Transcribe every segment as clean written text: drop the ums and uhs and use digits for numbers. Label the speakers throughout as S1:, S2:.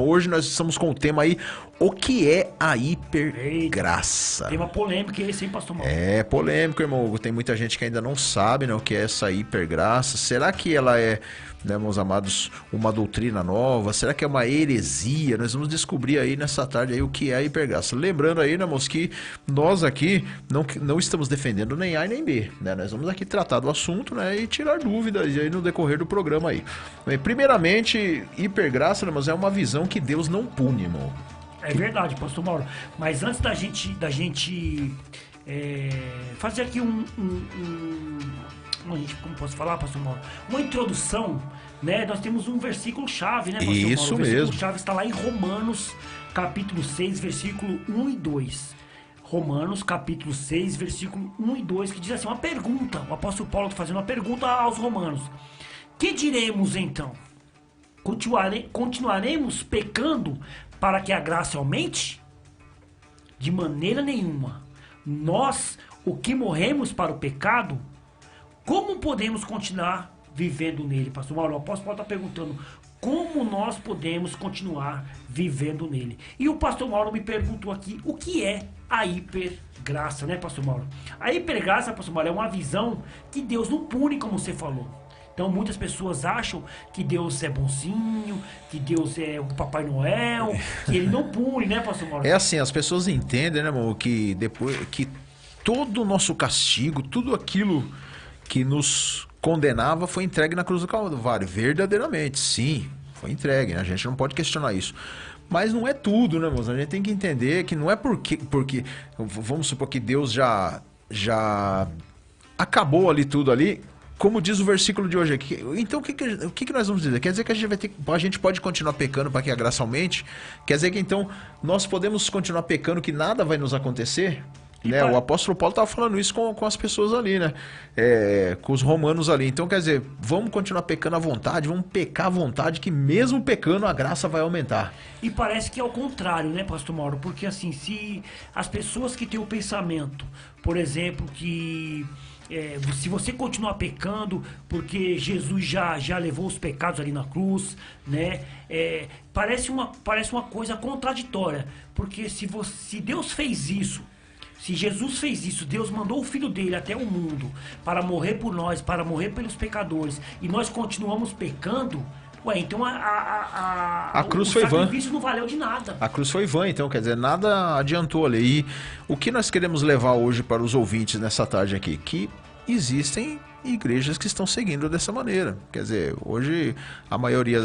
S1: Hoje nós estamos com o tema aí, o que é a hipergraça?
S2: Tema polêmico esse, hein, pastor Mauro?
S1: É polêmico, irmão. Tem muita gente que ainda não sabe, né, o que é essa hipergraça. Será que ela é, né, meus amados, uma doutrina nova? Será que é uma heresia? Nós vamos descobrir aí nessa tarde aí o que é a hipergraça. Lembrando aí, né, irmãos, que nós aqui não estamos defendendo nem A e nem B, né? Nós vamos aqui tratar do assunto, né, e tirar dúvidas aí no decorrer do programa aí. Primeiramente, hipergraça, né, irmãos, é uma visão que Deus não pune, irmão.
S2: É verdade, pastor Mauro. Mas antes da gente fazer aqui como posso falar, pastor Mauro? Uma introdução, né? Nós temos um versículo-chave, né, pastor Mauro?
S1: Isso
S2: O
S1: mesmo.
S2: versículo-chave está lá em Romanos, capítulo 6, versículo 1 e 2. Romanos, capítulo 6, versículo 1 e 2, que diz assim, uma pergunta. O apóstolo Paulo está fazendo uma pergunta aos romanos. Que diremos, então? Continuaremos pecando para que a graça aumente? De maneira nenhuma. Nós, o que morremos para o pecado, como podemos continuar vivendo nele? Pastor Mauro, o apóstolo Paulo está perguntando como nós podemos continuar vivendo nele. E o pastor Mauro me perguntou aqui o que é a hipergraça, né, pastor Mauro? A hipergraça, pastor Mauro, é uma visão que Deus não pune, como você falou. Então muitas pessoas acham que Deus é bonzinho, que Deus é o Papai Noel, que ele não pune, né, pastor Mauro?
S1: É assim, as pessoas entendem, né, irmão, que depois que todo o nosso castigo, tudo aquilo que nos condenava foi entregue na cruz do Calvário. Verdadeiramente, sim, foi entregue, né? A gente não pode questionar isso. Mas não é tudo, né, irmãos? A gente tem que entender que não é porque vamos supor que Deus já acabou ali tudo ali. Como diz o versículo de hoje aqui. Então, o que nós vamos dizer? Quer dizer que a gente pode continuar pecando para que a graça aumente? Quer dizer que, então, nós podemos continuar pecando que nada vai nos acontecer? Né? O apóstolo Paulo estava falando isso com as pessoas ali, né? Com os romanos ali. Então, quer dizer, vamos continuar pecando à vontade, vamos pecar à vontade, que mesmo pecando a graça vai aumentar.
S2: E parece que é o contrário, né, pastor Mauro? Porque, assim, se as pessoas que têm o pensamento, por exemplo, que... se você continuar pecando, porque Jesus já levou os pecados ali na cruz, né? Parece uma coisa contraditória. Porque se Deus fez isso, se Jesus fez isso, Deus mandou o Filho dele até o mundo para morrer por nós, para morrer pelos pecadores, e nós continuamos pecando... então
S1: a cruz foi vã.
S2: O sacrifício não valeu de nada.
S1: A cruz foi vã, então, quer dizer, nada adiantou ali. E o que nós queremos levar hoje para os ouvintes nessa tarde aqui? Que existem igrejas que estão seguindo dessa maneira. Quer dizer, hoje a maioria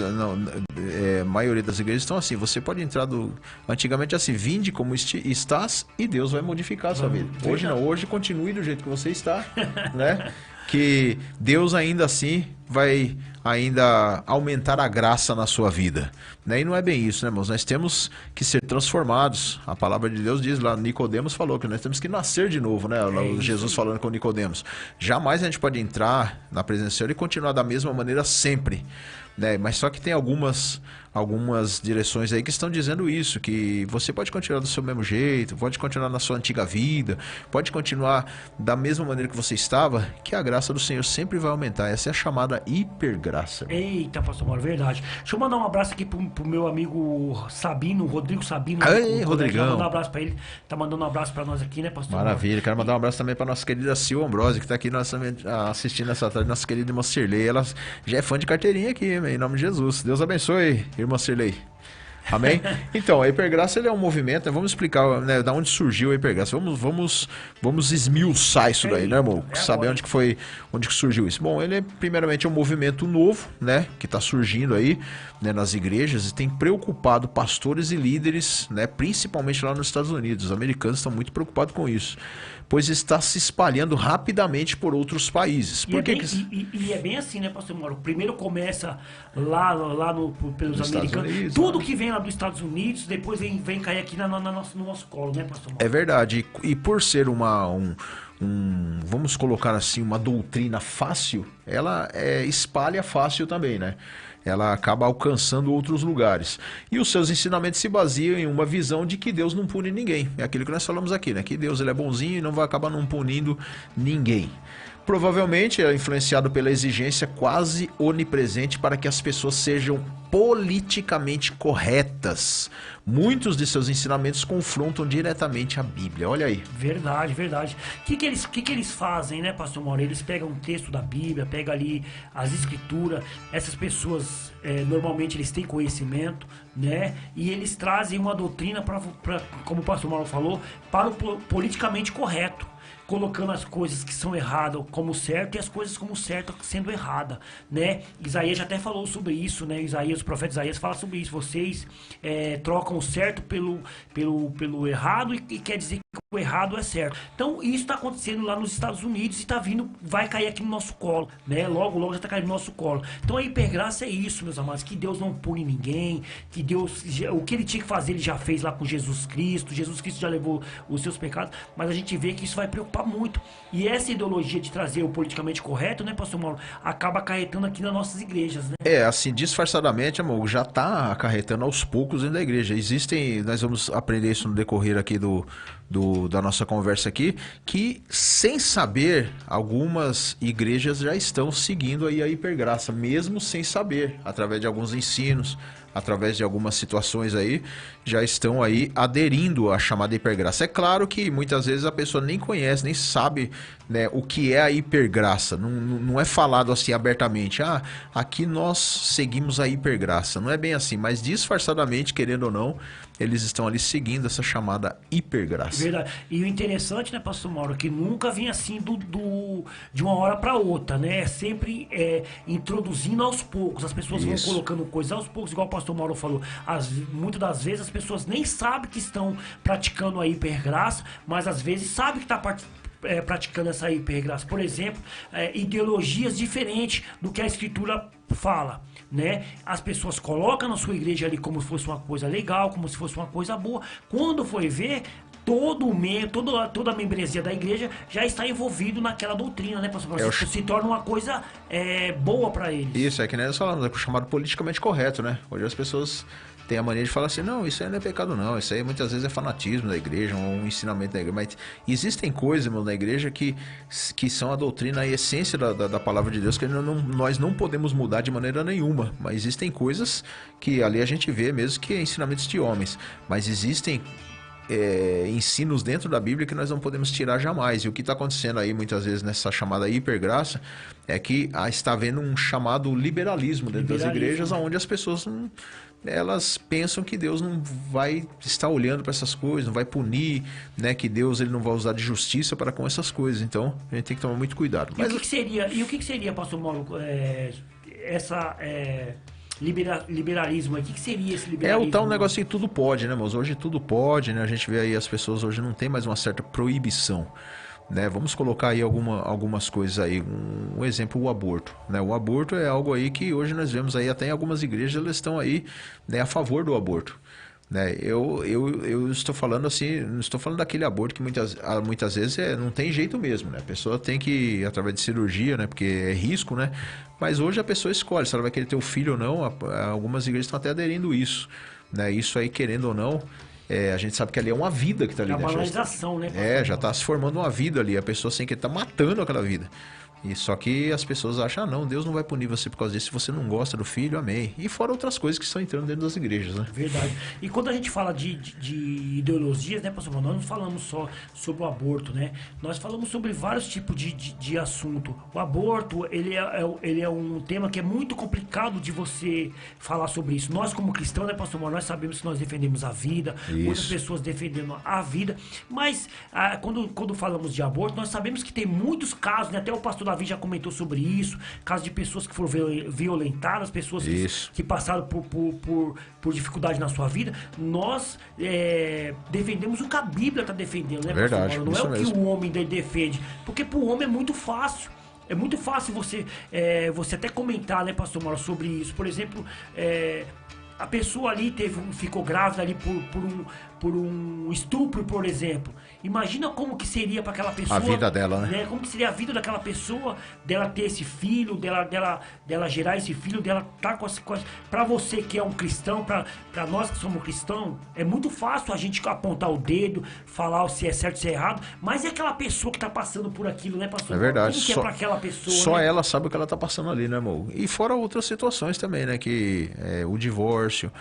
S1: das igrejas estão assim. Você pode entrar antigamente assim, vinde como estás e Deus vai modificar a sua vida. Hoje não, hoje continue do jeito que você está, né? Que Deus ainda assim vai ainda aumentar a graça na sua vida, né? E não é bem isso, né, irmãos? Nós temos que ser transformados. A palavra de Deus diz lá, Nicodemos falou que nós temos que nascer de novo, né? Jesus falando com Nicodemos. Jamais a gente pode entrar na presença do Senhor e continuar da mesma maneira sempre, né? Mas só que tem algumas direções aí que estão dizendo isso, que você pode continuar do seu mesmo jeito, pode continuar na sua antiga vida, pode continuar da mesma maneira que você estava, que a graça do Senhor sempre vai aumentar. Essa é a chamada hipergraça.
S2: Eita, pastor Mauro, verdade. Deixa eu mandar um abraço aqui pro meu amigo Sabino, Rodrigo Sabino.
S1: Ei, Rodrigão.
S2: Mandar um abraço pra ele. Tá mandando um abraço pra nós aqui, né, pastor
S1: Maravilha.
S2: Mauro?
S1: Quero mandar um abraço também pra nossa querida Sil Ambrose, que tá aqui assistindo essa tarde, nossa querida irmã Cirlei. Ela já é fã de carteirinha aqui, em nome de Jesus. Deus abençoe, irmã Cirlei. Amém? Então, a hipergraça ele é um movimento, né? Vamos explicar, né, da onde surgiu a hipergraça. Vamos esmiuçar isso daí, né, irmão? Saber onde que surgiu isso. Bom, ele primeiramente é um movimento novo, né, que está surgindo aí, né, nas igrejas e tem preocupado pastores e líderes, né, principalmente lá nos Estados Unidos. Os americanos estão muito preocupados com isso, pois está se espalhando rapidamente por outros países.
S2: E é bem assim, né, pastor Mauro? Primeiro começa pelos americanos. Tudo que vem lá dos Estados Unidos, depois vem cair aqui no nosso colo, né, pastor Mauro?
S1: É verdade. E por ser vamos colocar assim, uma doutrina fácil, ela espalha fácil também, né? Ela acaba alcançando outros lugares. E os seus ensinamentos se baseiam em uma visão de que Deus não pune ninguém. É aquilo que nós falamos aqui, né? Que Deus ele é bonzinho e não vai acabar não punindo ninguém. Provavelmente é influenciado pela exigência quase onipresente para que as pessoas sejam politicamente corretas. Muitos de seus ensinamentos confrontam diretamente a Bíblia. Olha aí.
S2: Verdade, verdade. Que eles fazem, né, pastor Mauro? Eles pegam um texto da Bíblia, pegam ali as escrituras. Essas pessoas, normalmente, eles têm conhecimento, né? E eles trazem uma doutrina, como o pastor Mauro falou, para o politicamente correto. Colocando as coisas que são erradas como certo e as coisas como certo sendo errada, né? Isaías já até falou sobre isso, né? O profeta Isaías fala sobre isso. Vocês trocam o certo pelo errado e quer dizer que o errado é certo. Então isso está acontecendo lá nos Estados Unidos e está vindo, vai cair aqui no nosso colo, né? Logo, logo já está caindo no nosso colo. Então a hipergraça é isso, meus amados, que Deus não pune ninguém, que Deus, o que ele tinha que fazer ele já fez lá com Jesus Cristo já levou os seus pecados, mas a gente vê que isso vai preocupar muito. E essa ideologia de trazer o politicamente correto, né, pastor Mauro, acaba acarretando aqui nas nossas igrejas, né?
S1: Assim, disfarçadamente, amor, já está acarretando aos poucos dentro da igreja. Existem, nós vamos aprender isso no decorrer aqui da nossa conversa aqui, que sem saber, algumas igrejas já estão seguindo aí a hipergraça, mesmo sem saber, através de alguns ensinos, através de algumas situações aí, já estão aí aderindo à chamada hipergraça. É claro que muitas vezes a pessoa nem conhece, nem sabe, né, o que é a hipergraça. Não é falado assim abertamente, aqui nós seguimos a hipergraça. Não é bem assim, mas disfarçadamente, querendo ou não, eles estão ali seguindo essa chamada hipergraça.
S2: Verdade. E o interessante, né, pastor Mauro, que nunca vem assim de uma hora para outra, né? É sempre introduzindo aos poucos. As pessoas vão colocando coisas aos poucos, igual o pastor Mauro falou. Muitas das vezes as pessoas nem sabem que estão praticando a hipergraça, mas às vezes sabem que está praticando essa hipergraça. Por exemplo, ideologias diferentes do que a Escritura fala, né? As pessoas colocam na sua igreja ali como se fosse uma coisa legal, como se fosse uma coisa boa. Quando foi ver, toda a membresia da igreja já está envolvido naquela doutrina, né, pastor? Se torna uma coisa boa para eles.
S1: Isso, é que nem nós falamos, é o chamado politicamente correto, né? Hoje as pessoas têm a mania de falar assim, não, isso aí não é pecado não, isso aí muitas vezes é fanatismo da igreja, ou um ensinamento da igreja, mas existem coisas, irmão, na igreja que são a doutrina, a essência da palavra de Deus, que nós não podemos mudar de maneira nenhuma, mas existem coisas que ali a gente vê mesmo que é ensinamentos de homens, mas existem ensinos dentro da Bíblia que nós não podemos tirar jamais. E o que está acontecendo aí muitas vezes nessa chamada hipergraça é que está havendo um chamado liberalismo dentro das igrejas, onde as pessoas elas pensam que Deus não vai estar olhando para essas coisas, não vai punir, né? Que Deus ele não vai usar de justiça para com essas coisas. Então a gente tem que tomar muito cuidado.
S2: Mas o que seria, pastor Mauro, liberalismo aí? O que seria esse liberalismo?
S1: É o tal negócio que tudo pode, né, moço? Hoje tudo pode, né? A gente vê aí as pessoas hoje não tem mais uma certa proibição, né? Vamos colocar aí algumas coisas aí. Um exemplo, o aborto, né? O aborto é algo aí que hoje nós vemos aí até em algumas igrejas, elas estão aí, né, a favor do aborto. Né? Eu estou falando assim, não estou falando daquele aborto que muitas vezes não tem jeito mesmo, né? A pessoa tem que, através de cirurgia, né? Porque é risco, né? Mas hoje a pessoa escolhe se ela vai querer ter o filho ou não. Algumas igrejas estão até aderindo isso, né? Isso aí, querendo ou não, a gente sabe que ali é uma vida que está ali.
S2: É uma banalização, né?
S1: Já está se formando uma vida ali. A pessoa sem que está matando aquela vida. E só que as pessoas acham, não, Deus não vai punir você por causa disso. Se você não gosta do filho, amém. E fora outras coisas que estão entrando dentro das igrejas, né?
S2: Verdade. E quando a gente fala de ideologias, né, pastor? Nós não falamos só sobre o aborto, né? Nós falamos sobre vários tipos de assunto. O aborto, ele é um tema que é muito complicado de você falar sobre isso. Nós, como cristãos, né, pastor? Nós sabemos que nós defendemos a vida. Isso. Muitas pessoas defendendo a vida. Mas, quando falamos de aborto, nós sabemos que tem muitos casos, né? Até o pastor Davi já comentou sobre isso, casos de pessoas que foram violentadas, pessoas que passaram por dificuldade na sua vida. Nós defendemos o que a Bíblia está defendendo, né?
S1: Verdade,
S2: não é o que o homem defende, porque para o homem é muito fácil. É muito fácil você até comentar, né, pastor Mauro, sobre isso. Por exemplo, a pessoa ali ficou grávida ali por um estupro, por exemplo. Imagina como que seria para aquela pessoa...
S1: A vida dela, né?
S2: Como que seria a vida daquela pessoa, dela ter esse filho, dela gerar esse filho, dela estar com as... Para você que é um cristão, para nós que somos cristãos, é muito fácil a gente apontar o dedo, falar se é certo, se é errado, mas é aquela pessoa que tá passando por aquilo, né, pastor?
S1: É verdade.
S2: Como que é para aquela pessoa?
S1: Só
S2: né?
S1: ela sabe o que ela tá passando ali, né, amor? E fora outras situações também, né? Que o divórcio,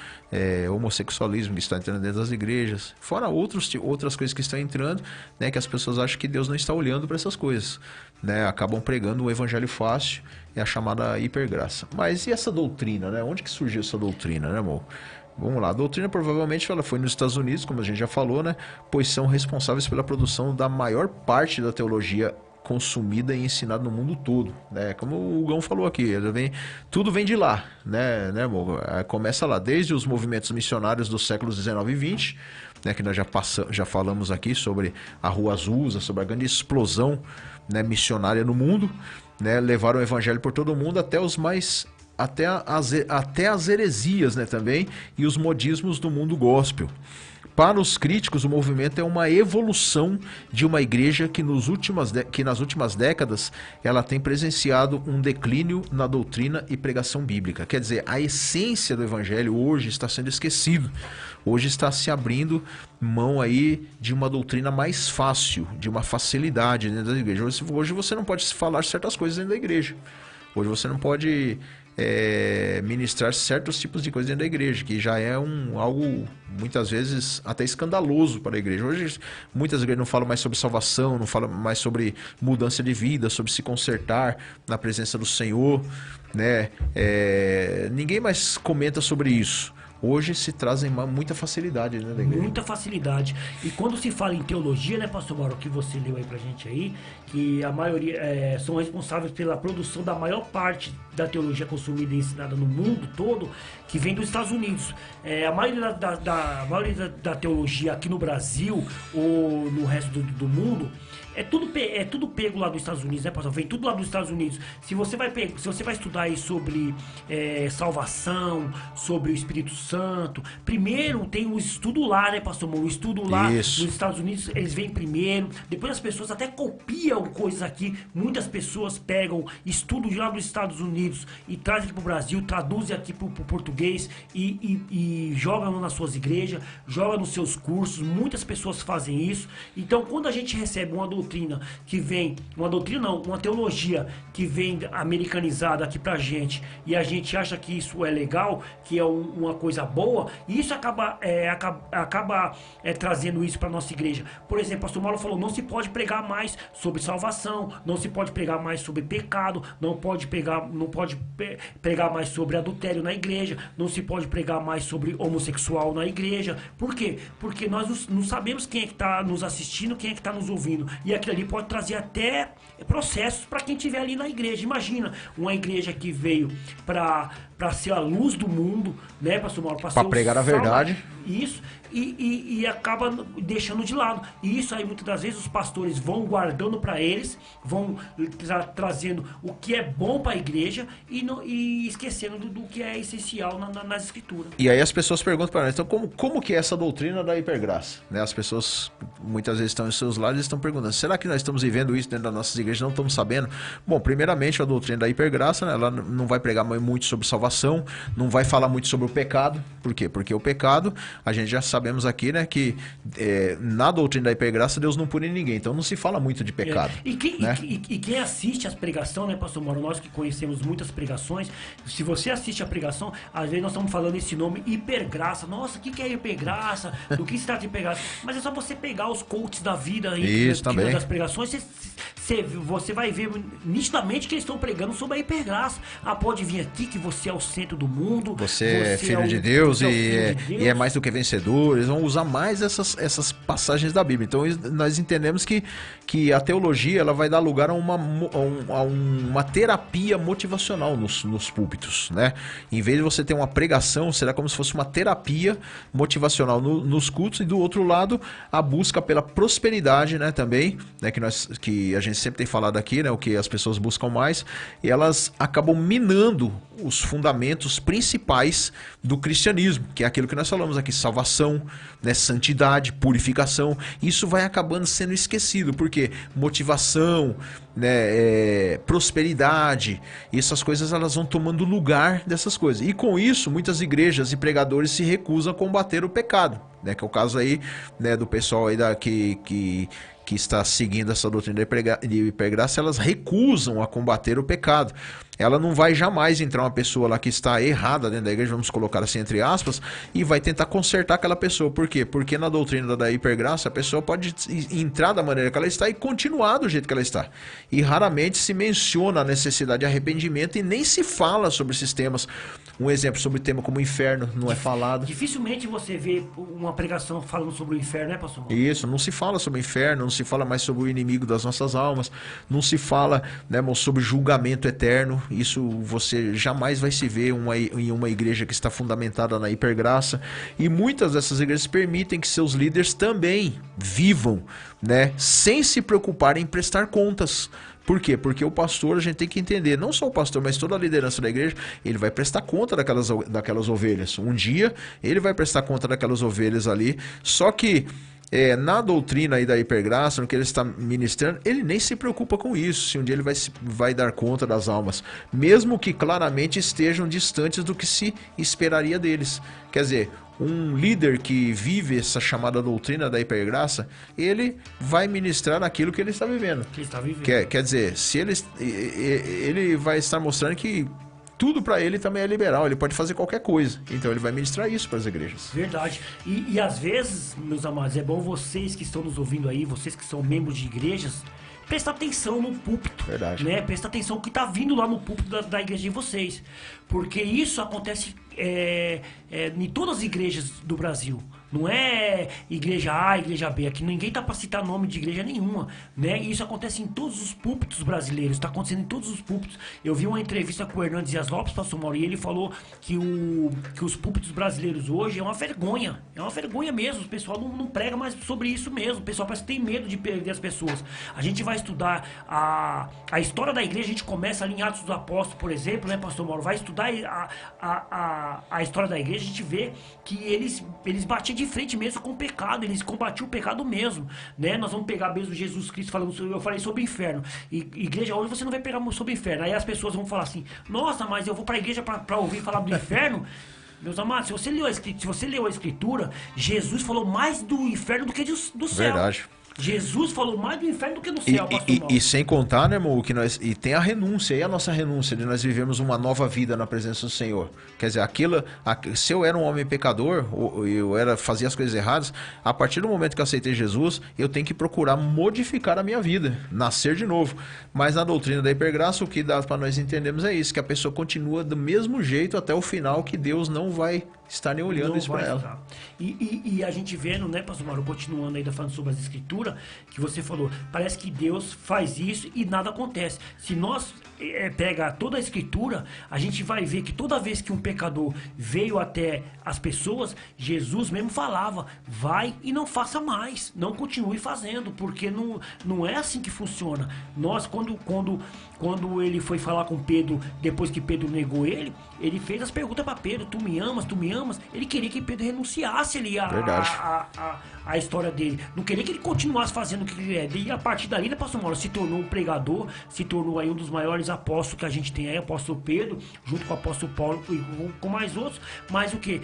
S1: homossexualismo que está entrando dentro das igrejas, fora outras coisas que estão entrando, né? Que as pessoas acham que Deus não está olhando para essas coisas, né? Acabam pregando o evangelho fácil, é a chamada hipergraça. Mas e essa doutrina, né? Onde que surgiu essa doutrina, né, amor? Vamos lá, a doutrina provavelmente ela foi nos Estados Unidos, como a gente já falou, né? Pois são responsáveis pela produção da maior parte da teologia consumida e ensinada no mundo todo, né? Como o Gão falou aqui, tudo vem de lá, né, amor? Começa lá, desde os movimentos missionários dos séculos 19 e 20, né, que nós já falamos aqui sobre a Rua Azusa, sobre a grande explosão, né, missionária no mundo, né? Levaram o evangelho por todo o mundo até as heresias, né, também, e os modismos do mundo gospel. Para os críticos, o movimento é uma evolução de uma igreja que nas últimas décadas ela tem presenciado um declínio na doutrina e pregação bíblica. Quer dizer, a essência do evangelho hoje está sendo esquecido. Hoje está se abrindo mão aí de uma doutrina mais fácil, de uma facilidade dentro da igreja. Hoje você não pode falar certas coisas dentro da igreja. Hoje você não pode ministrar certos tipos de coisas dentro da igreja, que já é algo muitas vezes até escandaloso para a igreja. Hoje muitas igrejas não falam mais sobre salvação, não falam mais sobre mudança de vida, sobre se consertar na presença do Senhor, né? Ninguém mais comenta sobre isso. Hoje se trazem muita facilidade, né, da igreja?
S2: Muita facilidade. E quando se fala em teologia, né, pastor Mauro, que você leu aí pra gente aí, que a maioria são responsáveis pela produção da maior parte da teologia consumida e ensinada no mundo todo, que vem dos Estados Unidos. A maioria da teologia aqui no Brasil ou no resto do mundo é tudo pego lá dos Estados Unidos, né, pastor? Vem tudo lá dos Estados Unidos. Se você vai estudar aí sobre salvação, sobre o Espírito Santo, primeiro tem o estudo lá, né, pastor? O estudo lá nos Estados Unidos, eles vêm primeiro. Depois as pessoas até copiam coisas aqui. Muitas pessoas pegam estudo de lá dos Estados Unidos e trazem aqui pro Brasil, traduzem aqui pro português e jogam nas suas igrejas, jogam nos seus cursos. Muitas pessoas fazem isso. Então, quando a gente recebe uma doutrina que vem, uma teologia que vem americanizada aqui pra gente, e a gente acha que isso é legal, que é uma coisa boa, e isso acaba trazendo isso pra nossa igreja. Por exemplo, o pastor Mauro falou, não se pode pregar mais sobre salvação, não se pode pregar mais sobre pecado, não pode pregar mais sobre adultério na igreja, não se pode pregar mais sobre homossexual na igreja. Por quê? Porque nós não sabemos quem é que está nos assistindo, quem é que está nos ouvindo. E aquilo ali pode trazer até processos para quem estiver ali na igreja. Imagina, uma igreja que veio para ser a luz do mundo, né, pastor Mauro?
S1: Para pregar a verdade.
S2: Isso, e acaba deixando de lado. E isso aí, muitas das vezes, os pastores vão guardando para eles, vão trazendo o que é bom para a igreja e esquecendo do que é essencial nas escrituras.
S1: E aí as pessoas perguntam para nós, então como que é essa doutrina da hipergraça? Né? As pessoas muitas vezes estão em seus lares e estão perguntando, será que nós estamos vivendo isso dentro das nossas igrejas? Não estamos sabendo? Bom, primeiramente a doutrina da hipergraça, né, ela não vai pregar muito sobre salvação, não vai falar muito sobre o pecado. Por quê? Porque o pecado, a gente já sabemos aqui, né, que na doutrina da hipergraça Deus não pune ninguém, então não se fala muito de pecado.
S2: E quem assiste as pregações, né, pastor Mauro, nós que conhecemos muitas pregações, se você assiste a pregação, às vezes nós estamos falando esse nome hipergraça. Nossa, o que é hipergraça? Do que se trata de hipergraça? Mas é só você pegar os coaches da vida aí, das pregações, você vai ver nitidamente que eles estão pregando sobre a hipergraça. Pode vir aqui que você é o centro do mundo.
S1: Você é filho de Deus e é mais do que vencedor. Eles vão usar mais essas passagens da Bíblia. Então nós entendemos que a teologia ela vai dar lugar a uma terapia motivacional nos púlpitos, né? Em vez de você ter uma pregação, será como se fosse uma terapia motivacional nos cultos, e do outro lado a busca pela prosperidade, né, também, né, que a gente sempre tem falado aqui, né, o que as pessoas buscam mais, e elas acabam minando fundamentos principais do cristianismo, que é aquilo que nós falamos aqui, salvação, né, santidade, purificação. Isso vai acabando sendo esquecido, porque motivação, né, prosperidade, essas coisas elas vão tomando lugar dessas coisas. E com isso, muitas igrejas e pregadores se recusam a combater o pecado, né, que é o caso aí, né, do pessoal aí que está seguindo essa doutrina de hipergraça, elas recusam a combater o pecado. Ela não vai jamais entrar uma pessoa lá que está errada dentro da igreja, vamos colocar assim entre aspas, e vai tentar consertar aquela pessoa. Por quê? Porque na doutrina da hipergraça a pessoa pode entrar da maneira que ela está e continuar do jeito que ela está. E raramente se menciona a necessidade de arrependimento e nem se fala sobre esses temas. Um exemplo sobre tema como o inferno não é falado.
S2: Dificilmente você vê uma pregação falando sobre o inferno, né, pastor?
S1: Isso, não se fala sobre o inferno, não se fala mais sobre o inimigo das nossas almas, não se fala, né, sobre julgamento eterno. Isso você jamais vai se ver em uma igreja que está fundamentada na hipergraça. E muitas dessas igrejas permitem que seus líderes também vivam, né, sem se preocupar em prestar contas. Por quê? Porque o pastor, a gente tem que entender, não só o pastor, mas toda a liderança da igreja, ele vai prestar conta daquelas ovelhas. Um dia, ele vai prestar conta daquelas ovelhas ali, só que na doutrina aí da hipergraça, no que ele está ministrando, ele nem se preocupa com isso, se um dia ele vai dar conta das almas, mesmo que claramente estejam distantes do que se esperaria deles. Quer dizer, um líder que vive essa chamada doutrina da hipergraça, ele vai ministrar aquilo que ele está vivendo.
S2: Que está vivendo.
S1: Quer dizer, se ele vai estar mostrando que tudo para ele também é liberal, ele pode fazer qualquer coisa. Então ele vai ministrar isso para as igrejas.
S2: Verdade. E às vezes, meus amados, é bom vocês que estão nos ouvindo aí, vocês que são membros de igrejas, prestar atenção no púlpito.
S1: Verdade.
S2: Né? Prestar atenção no que está vindo lá no púlpito da igreja de vocês. Porque isso acontece em todas as igrejas do Brasil. Não é igreja A, igreja B. Aqui ninguém tá para citar nome de igreja nenhuma, né? E isso acontece em todos os púlpitos brasileiros. Está acontecendo em todos os púlpitos. Eu vi uma entrevista com o Hernandes Dias Lopes, pastor Mauro, e ele falou que os púlpitos brasileiros hoje é uma vergonha. É uma vergonha mesmo. O pessoal não prega mais sobre isso mesmo. O pessoal parece que tem medo de perder as pessoas. A gente vai estudar a história da igreja. A gente começa ali em Atos dos Apóstolos, por exemplo, né, pastor Mauro? Vai estudar a história da igreja. A gente vê que eles batiam de frente mesmo com o pecado, eles combatiam o pecado mesmo, né? Nós vamos pegar mesmo Jesus Cristo falando, eu falei sobre o inferno. E igreja, hoje você não vai pegar sobre o inferno. Aí as pessoas vão falar assim: nossa, mas eu vou pra igreja pra ouvir falar do inferno. Meus amados, se você leu a escritura, Jesus falou mais do inferno do que do céu.
S1: Verdade.
S2: Jesus falou mais do inferno do que do céu, pastor Mauro.
S1: E sem contar, né, irmão, e tem a renúncia, e a nossa renúncia de nós vivemos uma nova vida na presença do Senhor. Quer dizer, se eu era um homem pecador, ou fazia as coisas erradas, a partir do momento que eu aceitei Jesus, eu tenho que procurar modificar a minha vida, nascer de novo. Mas na doutrina da hipergraça, o que dá para nós entendermos é isso, que a pessoa continua do mesmo jeito até o final, que Deus não vai estar nem olhando isso para ela.
S2: E a gente vendo, né, pastor Mauro, continuando ainda falando sobre as escrituras, que você falou, parece que Deus faz isso e nada acontece. Se nós pega toda a escritura, a gente vai ver que toda vez que um pecador veio até as pessoas, Jesus mesmo falava: vai e não faça mais, não continue fazendo, porque não é assim que funciona. Nós, quando ele foi falar com Pedro, depois que Pedro negou ele fez as perguntas para Pedro: tu me amas, tu me amas? Ele queria que Pedro renunciasse ali a história dele, não queria que ele continuasse fazendo o que ele é. E a partir dali, né, pastor Mauro, se tornou um pregador, se tornou aí um dos maiores apóstolos que a gente tem aí, apóstolo Pedro, junto com o apóstolo Paulo e com mais outros, mas o que?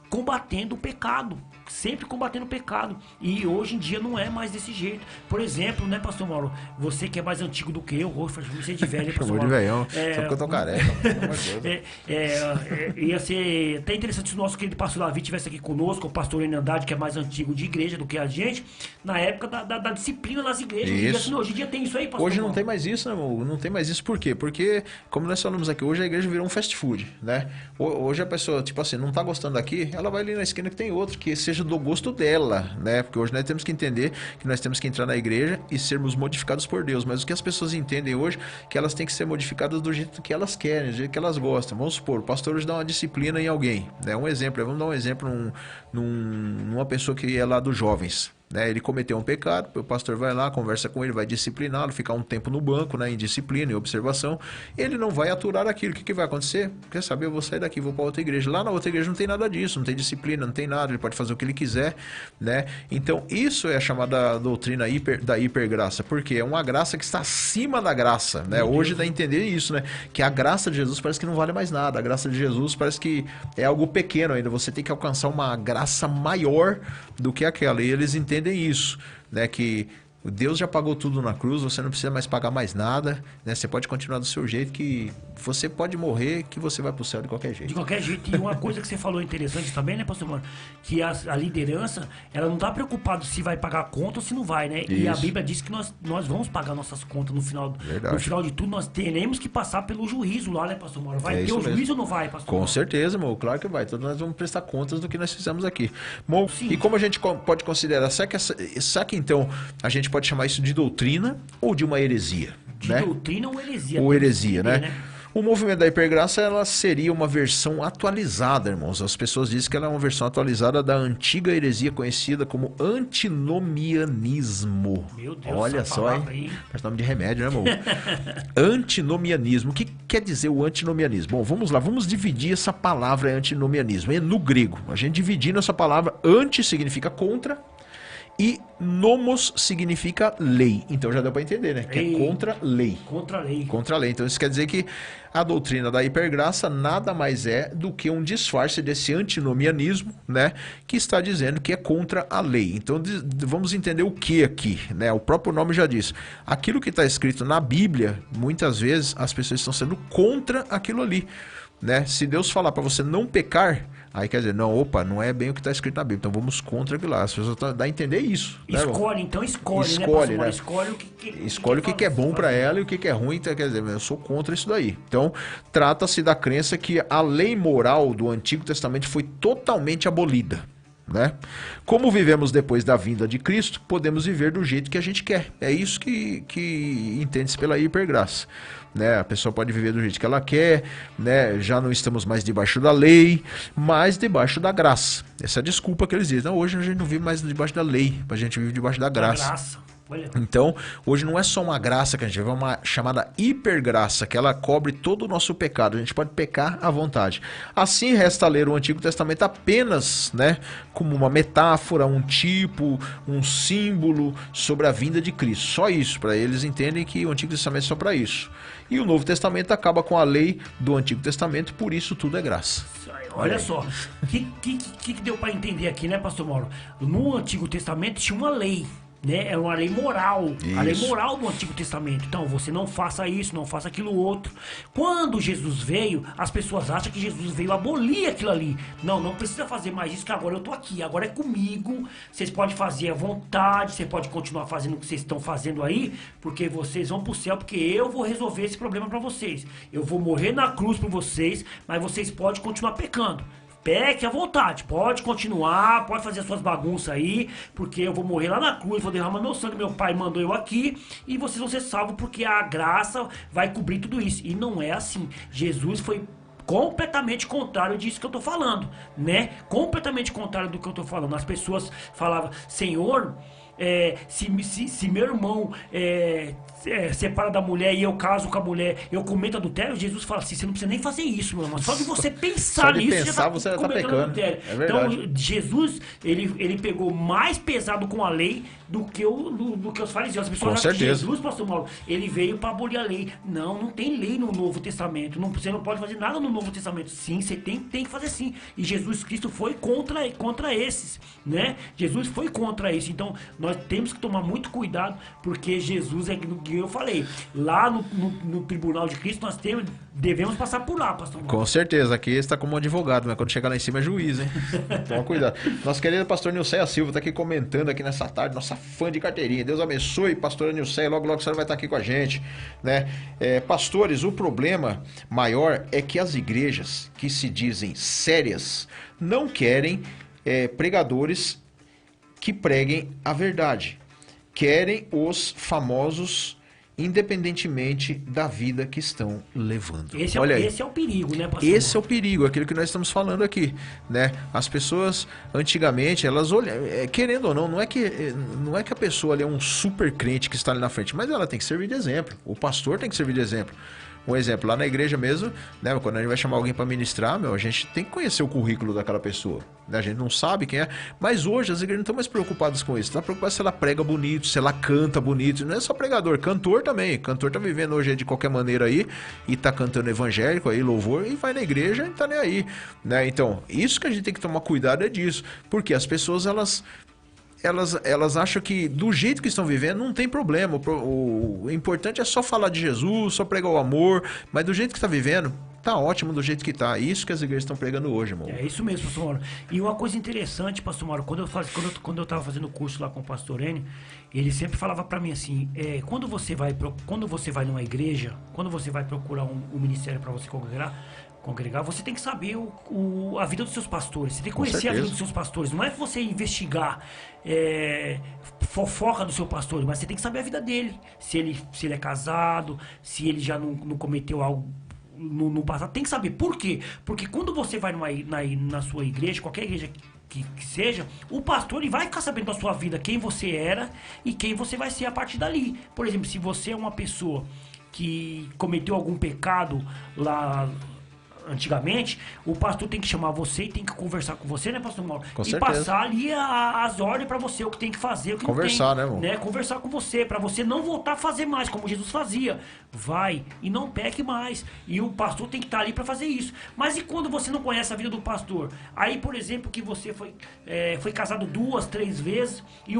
S2: Combatendo o pecado, sempre combatendo o pecado. E hoje em dia não é mais desse jeito. Por exemplo, né, pastor Mauro, você que é mais antigo do que eu, você de velho, pastor Mauro.
S1: De velhão, só porque eu tô careca.
S2: Ia ser até interessante se o nosso querido pastor Davi estivesse aqui conosco, o pastor Hernandade, que é mais antigo de igreja do que a gente, na época da disciplina nas igrejas.
S1: Isso.
S2: E assim, hoje em dia tem isso aí, pastor
S1: Hoje não
S2: Mauro?
S1: tem mais isso, né, irmão? Não tem mais isso por quê? Porque, como nós falamos aqui, hoje a igreja virou um fast food, né? Hoje a pessoa, tipo assim, não tá gostando daqui, ela vai ali na esquina que tem outro, que seja do gosto dela, né? Porque hoje nós temos que entender que nós temos que entrar na igreja e sermos modificados por Deus. Mas o que as pessoas entendem hoje é que elas têm que ser modificadas do jeito que elas querem, do jeito que elas gostam. Vamos supor, o pastor hoje dá uma disciplina em alguém, né? Um exemplo, vamos dar um exemplo numa pessoa que é lá dos jovens, né? Ele cometeu um pecado, o pastor vai lá, conversa com ele, vai discipliná-lo, ficar um tempo no banco, né, em disciplina, em observação. Ele não vai aturar aquilo. O que vai acontecer? Quer saber? Eu vou sair daqui, vou para outra igreja. Lá na outra igreja não tem nada disso, não tem disciplina, não tem nada, ele pode fazer o que ele quiser, né? Então, isso é a chamada doutrina da hipergraça, porque é uma graça que está acima da graça, né? Hoje dá a entender isso, né? Que a graça de Jesus parece que não vale mais nada. A graça de Jesus parece que é algo pequeno ainda. Você tem que alcançar uma graça maior do que aquela. E eles entendem isso, né? Que Deus já pagou tudo na cruz, você não precisa mais pagar mais nada, né? Você pode continuar do seu jeito, que você pode morrer, que você vai pro céu de qualquer jeito.
S2: De qualquer jeito. E uma coisa que você falou interessante também, né, pastor Mano? Que a liderança, ela não tá preocupada se vai pagar a conta ou se não vai, né? Isso. E a Bíblia diz que nós vamos pagar nossas contas no final. No final de tudo, nós teremos que passar pelo juízo lá, né, pastor Mano? Vai ter o juízo ou não vai, pastor
S1: Com certeza, irmão. Claro que vai. Todos nós vamos prestar contas do que nós fizemos aqui. Bom, e como a gente pode considerar? Será que então a gente pode chamar isso de doutrina ou de uma heresia?
S2: De
S1: né?
S2: doutrina ou heresia.
S1: Ou heresia, né? O movimento da hipergraça, ela seria uma versão atualizada, irmãos. As pessoas dizem que ela é uma versão atualizada da antiga heresia conhecida como antinomianismo.
S2: Meu Deus,
S1: olha só, hein? Parece nome de remédio, né, amor? Antinomianismo. O que quer dizer o antinomianismo? Bom, vamos lá, vamos dividir essa palavra antinomianismo. É no grego. A gente dividindo essa palavra, anti significa contra, e nomos significa lei. Então já deu para entender, né? Que é contra lei.
S2: Contra lei.
S1: Contra lei. Então isso quer dizer que a doutrina da hipergraça nada mais é do que um disfarce desse antinomianismo, né? Que está dizendo que é contra a lei. Então vamos entender o que aqui, né? O próprio nome já diz. Aquilo que está escrito na Bíblia, muitas vezes as pessoas estão sendo contra aquilo ali, né? Se Deus falar para você não pecar, aí quer dizer, não, opa, não é bem o que está escrito na Bíblia, então vamos contra aquilo lá. As pessoas dão a entender isso.
S2: Escolhe,
S1: né,
S2: então escolhe,
S1: né?
S2: Escolhe
S1: o que é bom para ela e o que é ruim, então, quer dizer, eu sou contra isso daí. Então, trata-se da crença que a lei moral do Antigo Testamento foi totalmente abolida, né? Como vivemos depois da vinda de Cristo, podemos viver do jeito que a gente quer. É isso que entende-se pela hipergraça, né? A pessoa pode viver do jeito que ela quer, né? Já não estamos mais debaixo da lei, mas debaixo da graça. Essa é a desculpa que eles dizem. Não, hoje a gente não vive mais debaixo da lei, a gente vive debaixo da graça. Então, hoje não é só uma graça que a gente vive, é uma chamada hipergraça, que ela cobre todo o nosso pecado. A gente pode pecar à vontade. Assim, resta ler o Antigo Testamento apenas, né, como uma metáfora, um tipo, um símbolo sobre a vinda de Cristo. Só isso, para eles entendem que o Antigo Testamento é só para isso. E o Novo Testamento acaba com a lei do Antigo Testamento, por isso tudo é graça.
S2: Olha só, o que deu para entender aqui, né, pastor Mauro? No Antigo Testamento tinha uma lei, né? É uma lei moral, isso. A lei moral do Antigo Testamento. Então, você não faça isso, não faça aquilo outro. Quando Jesus veio, as pessoas acham que Jesus veio abolir aquilo ali. Não precisa fazer mais isso, que agora eu tô aqui, agora é comigo. Vocês podem fazer à vontade, você pode continuar fazendo o que vocês estão fazendo aí, porque vocês vão pro céu, porque eu vou resolver esse problema para vocês. Eu vou morrer na cruz por vocês, mas vocês podem continuar pecando. Peque à vontade, pode continuar, pode fazer as suas bagunças aí, porque eu vou morrer lá na cruz, vou derramar meu sangue, meu pai mandou eu aqui, e vocês vão ser salvos porque a graça vai cobrir tudo isso. E não é assim. Jesus foi completamente contrário disso que eu tô falando, né? Completamente contrário do que eu tô falando. As pessoas falavam, Senhor, se meu irmão separa da mulher e eu caso com a mulher, eu cometo adultério, Jesus fala assim, você não precisa nem fazer isso, meu irmão. Só de você pensar nisso,
S1: você já tá pecando.
S2: Adultério. Então, Jesus, ele pegou mais pesado com a lei do que os fariseus. As pessoas acham que Jesus, pastor Mauro, ele veio para abolir a lei. Não tem lei no Novo Testamento. Você não pode fazer nada no Novo Testamento. Sim, você tem que fazer sim. E Jesus Cristo foi contra esses, né? Jesus foi contra isso. Então, nós temos que tomar muito cuidado, porque Jesus é o que eu falei. Lá no tribunal de Cristo, nós devemos passar por lá, pastor Mauro.
S1: Com certeza. Aqui está como advogado, mas quando chegar lá em cima é juiz, hein? Toma cuidado. Nosso querido pastor Nilceia Silva está aqui comentando aqui nessa tarde, nossa fã de carteirinha. Deus abençoe, pastora Nilceia. Logo a senhora vai estar aqui com a gente, né? Pastores, o problema maior é que as igrejas que se dizem sérias não querem pregadores que preguem a verdade. Querem os famosos independentemente da vida que estão levando.
S2: Esse
S1: Olha aí.
S2: é o perigo, né, pastor?
S1: Esse é o perigo, aquilo que nós estamos falando aqui, né? As pessoas, antigamente, elas olham, querendo ou não, não é que a pessoa ali é um super crente que está ali na frente, mas ela tem que servir de exemplo. O pastor tem que servir de exemplo. Um exemplo, lá na igreja mesmo, né, quando a gente vai chamar alguém para ministrar, a gente tem que conhecer o currículo daquela pessoa. Né? A gente não sabe quem é, mas hoje as igrejas não estão mais preocupadas com isso. Estão preocupadas se ela prega bonito, se ela canta bonito. Não é só pregador, cantor também. Cantor tá vivendo hoje de qualquer maneira aí e tá cantando evangélico aí, louvor, e vai na igreja e tá nem aí. Né? Então, isso que a gente tem que tomar cuidado é disso. Porque as pessoas, elas acham que do jeito que estão vivendo não tem problema. O importante é só falar de Jesus, só pregar o amor, mas do jeito que está vivendo, tá ótimo do jeito que tá. Isso que as igrejas estão pregando hoje, irmão.
S2: É isso mesmo, pastor Mauro. E uma coisa interessante, pastor Mauro, quando eu tava fazendo curso lá com o pastor Enio, ele sempre falava para mim assim, quando você vai numa igreja, quando você vai procurar um ministério para você congregar, você tem que saber a vida dos seus pastores. Você tem que conhecer a vida dos seus pastores. Não é você investigar fofoca do seu pastor, mas você tem que saber a vida dele. Se ele é casado, se ele já não cometeu algo no passado. Tem que saber. Por quê? Porque quando você vai na sua igreja, qualquer igreja que seja, o pastor ele vai ficar sabendo da sua vida, quem você era e quem você vai ser a partir dali. Por exemplo, se você é uma pessoa que cometeu algum pecado lá antigamente, o pastor tem que chamar você e tem que conversar com você, né, pastor Mauro?
S1: Com
S2: e
S1: certeza.
S2: passar ali as ordens pra você, o que tem que fazer, o que
S1: conversar,
S2: não tem.
S1: né, irmão?
S2: Conversar com você, pra você não voltar a fazer mais, como Jesus fazia. Vai e não peque mais. E o pastor tem que estar ali pra fazer isso. Mas e quando você não conhece a vida do pastor? Aí, por exemplo, que você foi casado 2, 3 vezes e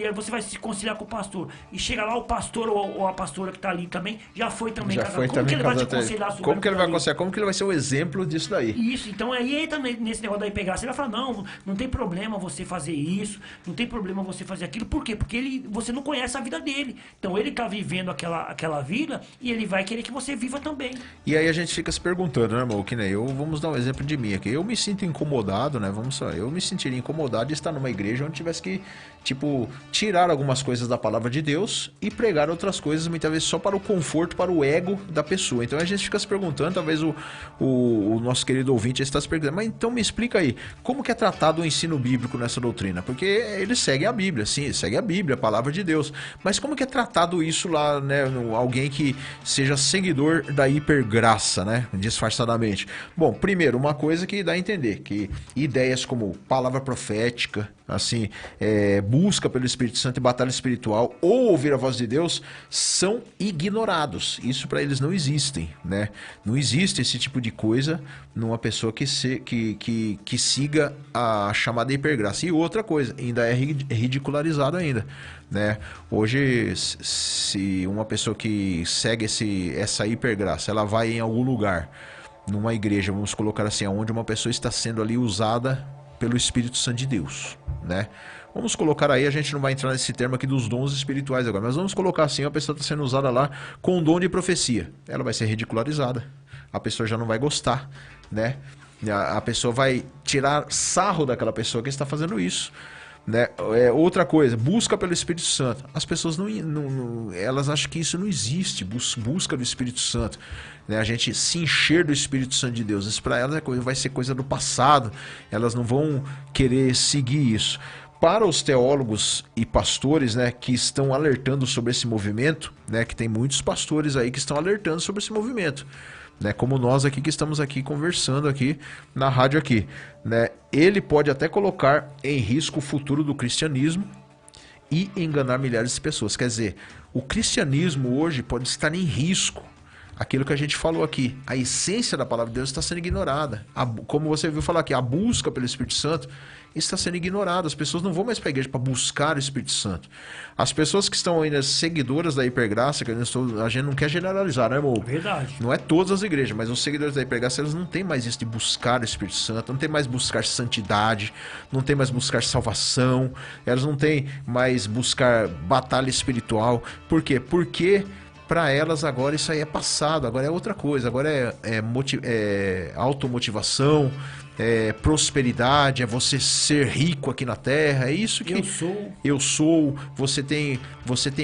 S2: aí você vai se conciliar com o pastor. E chega lá o pastor ou a pastora que tá ali também, já foi também casado. Como que ele vai te aconselhar sobre
S1: Como que ele vai aconselhar? Como que ele vai ser o exemplo disso daí?
S2: Isso, então aí entra nesse negócio daí pegar. Você vai falar, não tem problema você fazer isso, não tem problema você fazer aquilo. Por quê? Porque você não conhece a vida dele. Então ele tá vivendo aquela vida e ele vai querer que você viva também.
S1: E aí a gente fica se perguntando, né, irmão? Que nem vamos dar um exemplo de mim aqui. Eu me sinto incomodado, né? Eu me sentiria incomodado de estar numa igreja onde tivesse que, tirar algumas coisas da palavra de Deus e pregar outras coisas, muitas vezes só para o conforto, para o ego da pessoa. Então a gente fica se perguntando, talvez o nosso querido ouvinte está se perguntando, mas então me explica aí, como que é tratado o ensino bíblico nessa doutrina? Porque eles seguem a Bíblia, sim, segue a Bíblia, a palavra de Deus, mas como que é tratado isso lá, né, alguém que seja seguidor da hipergraça, né, disfarçadamente? Bom, primeiro, uma coisa que dá a entender, que ideias como palavra profética, assim, busca pelo Espírito Santo e batalha espiritual, ou ouvir a voz de Deus, são ignorados. Isso para eles não existem, né? Não existe esse tipo de coisa numa pessoa que siga a chamada hipergraça. E outra coisa, ainda é ridicularizado ainda, né? Hoje, se uma pessoa que segue essa hipergraça, ela vai em algum lugar, numa igreja, vamos colocar assim, onde uma pessoa está sendo ali usada pelo Espírito Santo de Deus, né? Vamos colocar aí, a gente não vai entrar nesse termo aqui dos dons espirituais agora, mas vamos colocar assim, a pessoa está sendo usada lá com o dom de profecia. Ela vai ser ridicularizada, a pessoa já não vai gostar, né? A pessoa vai tirar sarro daquela pessoa que está fazendo isso, né? Outra coisa, busca pelo Espírito Santo. As pessoas elas acham que isso não existe, busca do Espírito Santo, né? A gente se encher do Espírito Santo de Deus, isso para elas vai ser coisa do passado, elas não vão querer seguir isso. Para os teólogos e pastores, né, que estão alertando sobre esse movimento, né, que tem muitos pastores aí que estão alertando sobre esse movimento, né, como nós aqui que estamos aqui conversando aqui na rádio aqui, né, ele pode até colocar em risco o futuro do cristianismo e enganar milhares de pessoas. Quer dizer, o cristianismo hoje pode estar em risco. Aquilo que a gente falou aqui, a essência da palavra de Deus está sendo ignorada. Como você viu falar aqui, a busca pelo Espírito Santo está sendo ignorada. As pessoas não vão mais para a igreja para buscar o Espírito Santo. As pessoas que estão ainda seguidoras da hipergraça, que a gente não quer generalizar, né, amor?
S2: Verdade.
S1: Não é todas as igrejas, mas os seguidores da hipergraça, eles não têm mais isso de buscar o Espírito Santo, não tem mais buscar santidade, não tem mais buscar salvação, elas não têm mais buscar batalha espiritual. Por quê? Porque para elas agora isso aí é passado, agora é outra coisa, agora é automotivação, prosperidade, é você ser rico aqui na terra, é isso que eu sou, você tem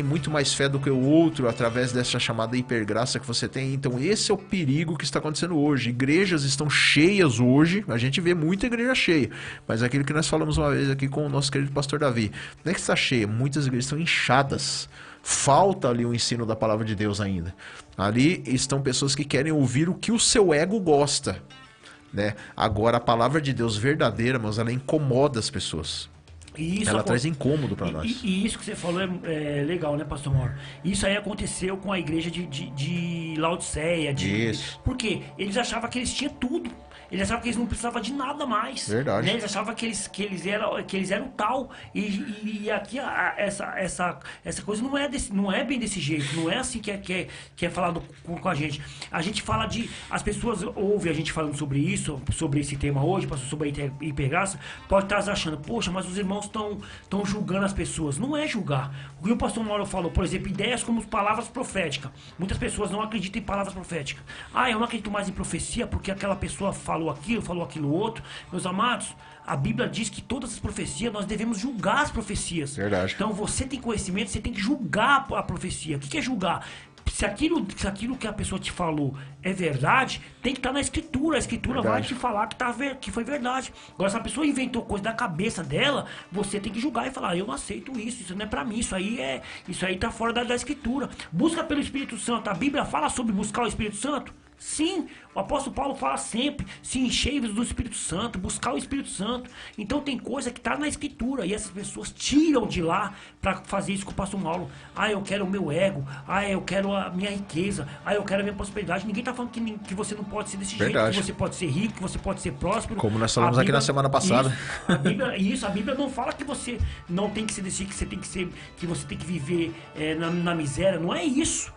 S1: muito mais fé do que o outro através dessa chamada hipergraça que você tem. Então esse é o perigo que está acontecendo hoje. Igrejas estão cheias hoje, a gente vê muita igreja cheia, mas aquilo que nós falamos uma vez aqui com o nosso querido pastor Davi, não é que está cheia, muitas igrejas estão inchadas. Falta ali o ensino da palavra de Deus ainda. Ali estão pessoas que querem ouvir o que o seu ego gosta, né? Agora a palavra de Deus verdadeira, mas ela incomoda as pessoas. Ela traz incômodo para nós.
S2: E isso que você falou é legal, né, pastor Mauro? Isso aí aconteceu com a igreja de Laodiceia.
S1: Isso.
S2: Porque eles achavam que eles tinham tudo. Eles achavam que eles não precisavam de nada mais.
S1: Verdade.
S2: Né? Eles achavam que eles eram tal. E aqui essa coisa não é bem desse jeito. Não é assim que é falado com a gente. A gente fala de... As pessoas ouvem a gente falando sobre isso, sobre esse tema hoje, sobre a hipergraça, pode estar achando, poxa, mas os irmãos estão julgando as pessoas. Não é julgar. O que o pastor Mauro falou, por exemplo, ideias como palavras proféticas. Muitas pessoas não acreditam em palavras proféticas. Eu não acredito mais em profecia porque aquela pessoa falou aquilo outro. Meus amados, a Bíblia diz que todas as profecias nós devemos julgar as profecias.
S1: Verdade.
S2: Então você tem conhecimento, você tem que julgar a profecia. O que é julgar? Se aquilo que a pessoa te falou é verdade, tem que estar na escritura. A escritura vai te falar que foi verdade. Agora, se a pessoa inventou coisa da cabeça dela, você tem que julgar e falar, eu não aceito isso não é pra mim, isso aí tá fora da escritura. Busca pelo Espírito Santo. A Bíblia fala sobre buscar o Espírito Santo? Sim, o apóstolo Paulo fala sempre, se enchei-vos do Espírito Santo, buscar o Espírito Santo. Então tem coisa que está na escritura e essas pessoas tiram de lá para fazer isso com o pastor Mauro. Eu quero o meu ego, eu quero a minha riqueza, eu quero a minha prosperidade. Ninguém está falando que você não pode ser desse jeito, que você pode ser rico, que você pode ser próspero.
S1: Como nós falamos aqui na semana passada.
S2: A Bíblia não fala que você não tem que ser desse jeito, que você tem que viver na miséria. Não é isso,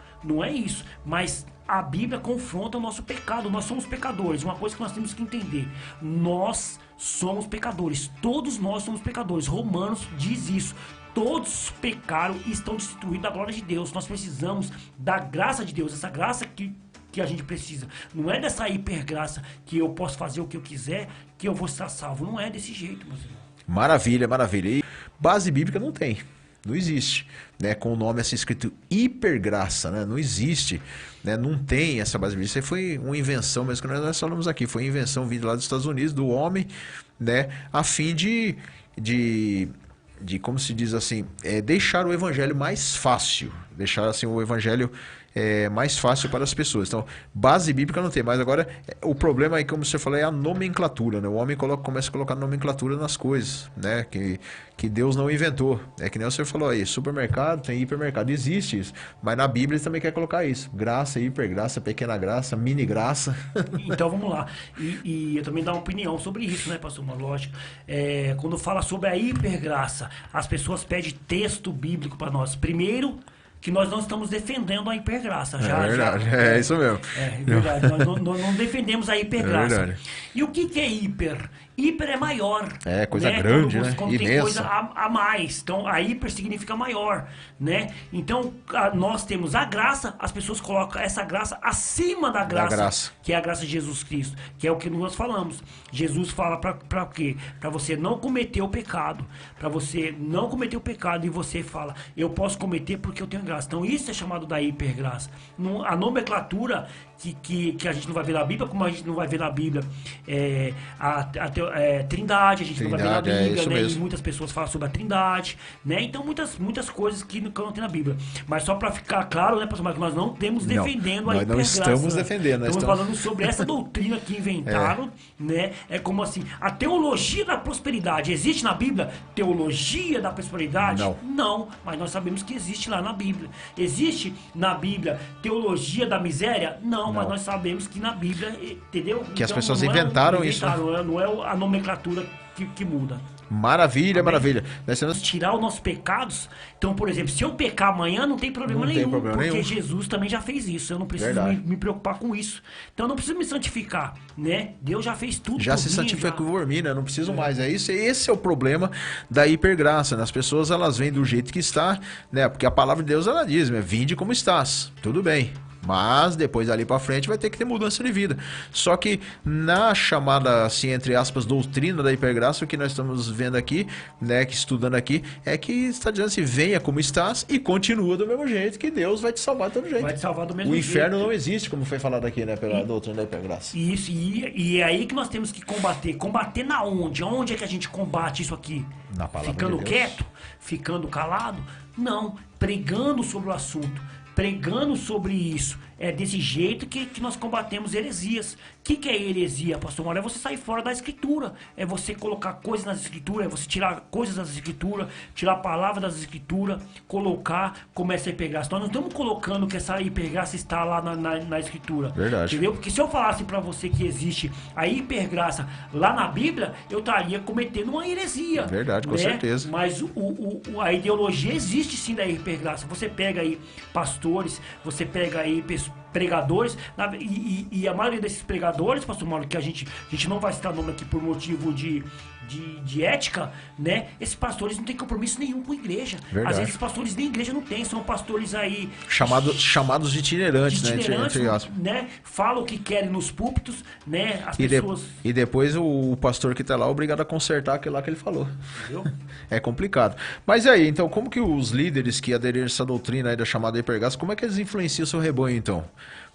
S2: mas a Bíblia confronta o nosso pecado. Nós somos pecadores. Uma coisa que nós temos que entender. Nós somos pecadores. Todos nós somos pecadores. Romanos diz isso. Todos pecaram e estão destituídos da glória de Deus. Nós precisamos da graça de Deus. Essa graça que a gente precisa. Não é dessa hipergraça que eu posso fazer o que eu quiser, que eu vou estar salvo. Não é desse jeito, meus irmãos.
S1: Maravilha, maravilha. E base bíblica não tem. Não existe, né? Com o nome assim escrito hipergraça, né? Não existe, né? Não tem essa base bíblica. Isso foi uma invenção mesmo que nós falamos aqui. Foi uma invenção vinda lá dos Estados Unidos, do homem, né? A fim de como se diz assim, deixar o evangelho mais fácil. Deixar assim o evangelho mais fácil para as pessoas. Então, base bíblica não tem. Mas agora, o problema aí, como você falou, é a nomenclatura, né? O homem começa a colocar nomenclatura nas coisas, né? Que Deus não inventou. É que nem o senhor falou aí, supermercado, tem hipermercado, existe isso. Mas na Bíblia ele também quer colocar isso. Graça, hipergraça, pequena graça, mini graça.
S2: Então vamos lá. E eu também dou uma opinião sobre isso, né, pastor? Uma lógica. Quando fala sobre a hipergraça, as pessoas pedem texto bíblico para nós. Primeiro, que nós não estamos defendendo a hipergraça.
S1: É verdade, é isso mesmo.
S2: É verdade, nós não defendemos a hipergraça.
S1: É verdade.
S2: E o que é hiper? Hiper é maior.
S1: É, coisa grande, né?
S2: Quando tem coisa a mais. Então, a hiper significa maior, né? Então, nós temos a graça, as pessoas colocam essa graça acima da graça, que é a graça de Jesus Cristo, que é o que nós falamos. Jesus fala para quê? Para você não cometer o pecado. Para você não cometer o pecado e você fala, eu posso cometer porque eu tenho graça. Então, isso é chamado da hipergraça. A nomenclatura que a gente não vai ver na Bíblia, como a gente não vai ver na Bíblia Trindade, a gente não vai ver na Bíblia, né? E muitas pessoas falam sobre a Trindade, né? Então muitas coisas que não tem na Bíblia. Mas só para ficar claro, né, pastor Marcos, nós não estamos defendendo a hipergraça.
S1: Nós não estamos defendendo.
S2: Estamos falando sobre essa doutrina que inventaram, né? É como assim, a teologia da prosperidade existe na Bíblia? Teologia da prosperidade? Não, mas nós sabemos que existe lá na Bíblia. Existe na Bíblia teologia da miséria? Não, mas nós sabemos que na Bíblia, entendeu?
S1: Que então, as pessoas inventaram isso.
S2: Não é a nomenclatura que muda.
S1: Maravilha, maravilha.
S2: Tirar os nossos pecados. Então, por exemplo, se eu pecar amanhã, não tem problema nenhum. Porque Jesus também já fez isso. Eu não preciso me preocupar com isso. Então, eu não preciso me santificar, né? Deus já fez tudo.
S1: Já se santificou por mim, né? Não preciso mais. Esse é o problema da hipergraça, né? As pessoas, elas vêm do jeito que está, né? Porque a palavra de Deus, ela diz, né? Vinde como estás. Tudo bem. Mas depois ali pra frente vai ter que ter mudança de vida. Só que na chamada, assim, entre aspas, doutrina da hipergraça, o que nós estamos vendo aqui, né, que estudando aqui, é que está dizendo assim, venha como estás e continua do mesmo jeito, que Deus vai te salvar de todo jeito.
S2: Vai te salvar do mesmo
S1: O
S2: jeito.
S1: inferno não existe, como foi falado aqui, né, pela doutrina da hipergraça.
S2: Isso, e é aí que nós temos que combater. Combater na onde? Onde é que a gente combate isso aqui?
S1: Na palavra
S2: Ficando
S1: de Deus.
S2: quieto? Ficando calado? Não, pregando sobre o assunto. Pregando sobre isso. É desse jeito que nós combatemos heresias. O que é heresia, pastor Mauro? É você sair fora da escritura. É você colocar coisas nas escrituras. É você tirar coisas das escrituras. Tirar palavras das escrituras. Colocar como essa hipergraça. Nós não estamos colocando que essa hipergraça está lá na escritura.
S1: Verdade.
S2: Entendeu? Porque se eu falasse pra você que existe a hipergraça lá na Bíblia, eu estaria cometendo uma heresia.
S1: Verdade, com
S2: né?
S1: certeza.
S2: Mas a ideologia existe sim da hipergraça. Você pega aí pastores, você pega aí pregadores, e a maioria desses pregadores, pastor Mauro, que a gente não vai citar nome aqui por motivo de ética, né? Esses pastores não têm compromisso nenhum com a igreja.
S1: Verdade.
S2: Às vezes, pastores nem igreja não tem, são pastores aí
S1: Chamados de itinerantes, né? Entre aspas.
S2: né? Falam o que querem nos púlpitos, né? As
S1: E,
S2: pessoas.
S1: e depois o pastor que tá lá é obrigado a consertar aquilo lá que ele falou.
S2: Entendeu?
S1: É complicado. Mas e aí, então, como que os líderes que aderiram a essa doutrina aí da chamada hipergraça, como é que eles influenciam o seu rebanho, então?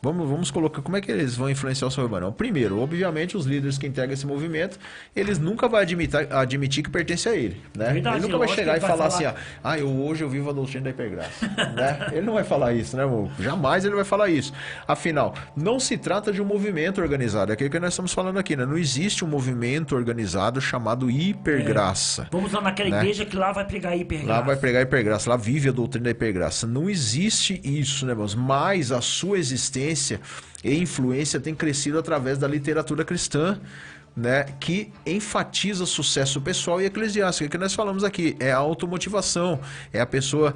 S1: Vamos colocar, como é que eles vão influenciar o seu rebanho? Primeiro, obviamente, os líderes que integram esse movimento, eles nunca vão admitir que pertence a ele, né?
S2: Verdade,
S1: Ele nunca vai
S2: lógico
S1: chegar e
S2: que ele
S1: falar
S2: vai
S1: assim, hoje eu vivo a doutrina da hipergraça, né? Ele não vai falar isso, né, amor? Jamais ele vai falar isso. Afinal, não se trata de um movimento organizado, é aquilo que nós estamos falando aqui, né? Não existe um movimento organizado chamado hipergraça.
S2: Vamos lá naquela
S1: né?
S2: igreja que lá vai pregar a hipergraça.
S1: Lá vai pregar a hipergraça, lá vive a doutrina da hipergraça. Não existe isso, né, irmãos? Mas a sua existência e influência tem crescido através da literatura cristã, né, que enfatiza sucesso pessoal e eclesiástico. O que nós falamos aqui é a automotivação, é a pessoa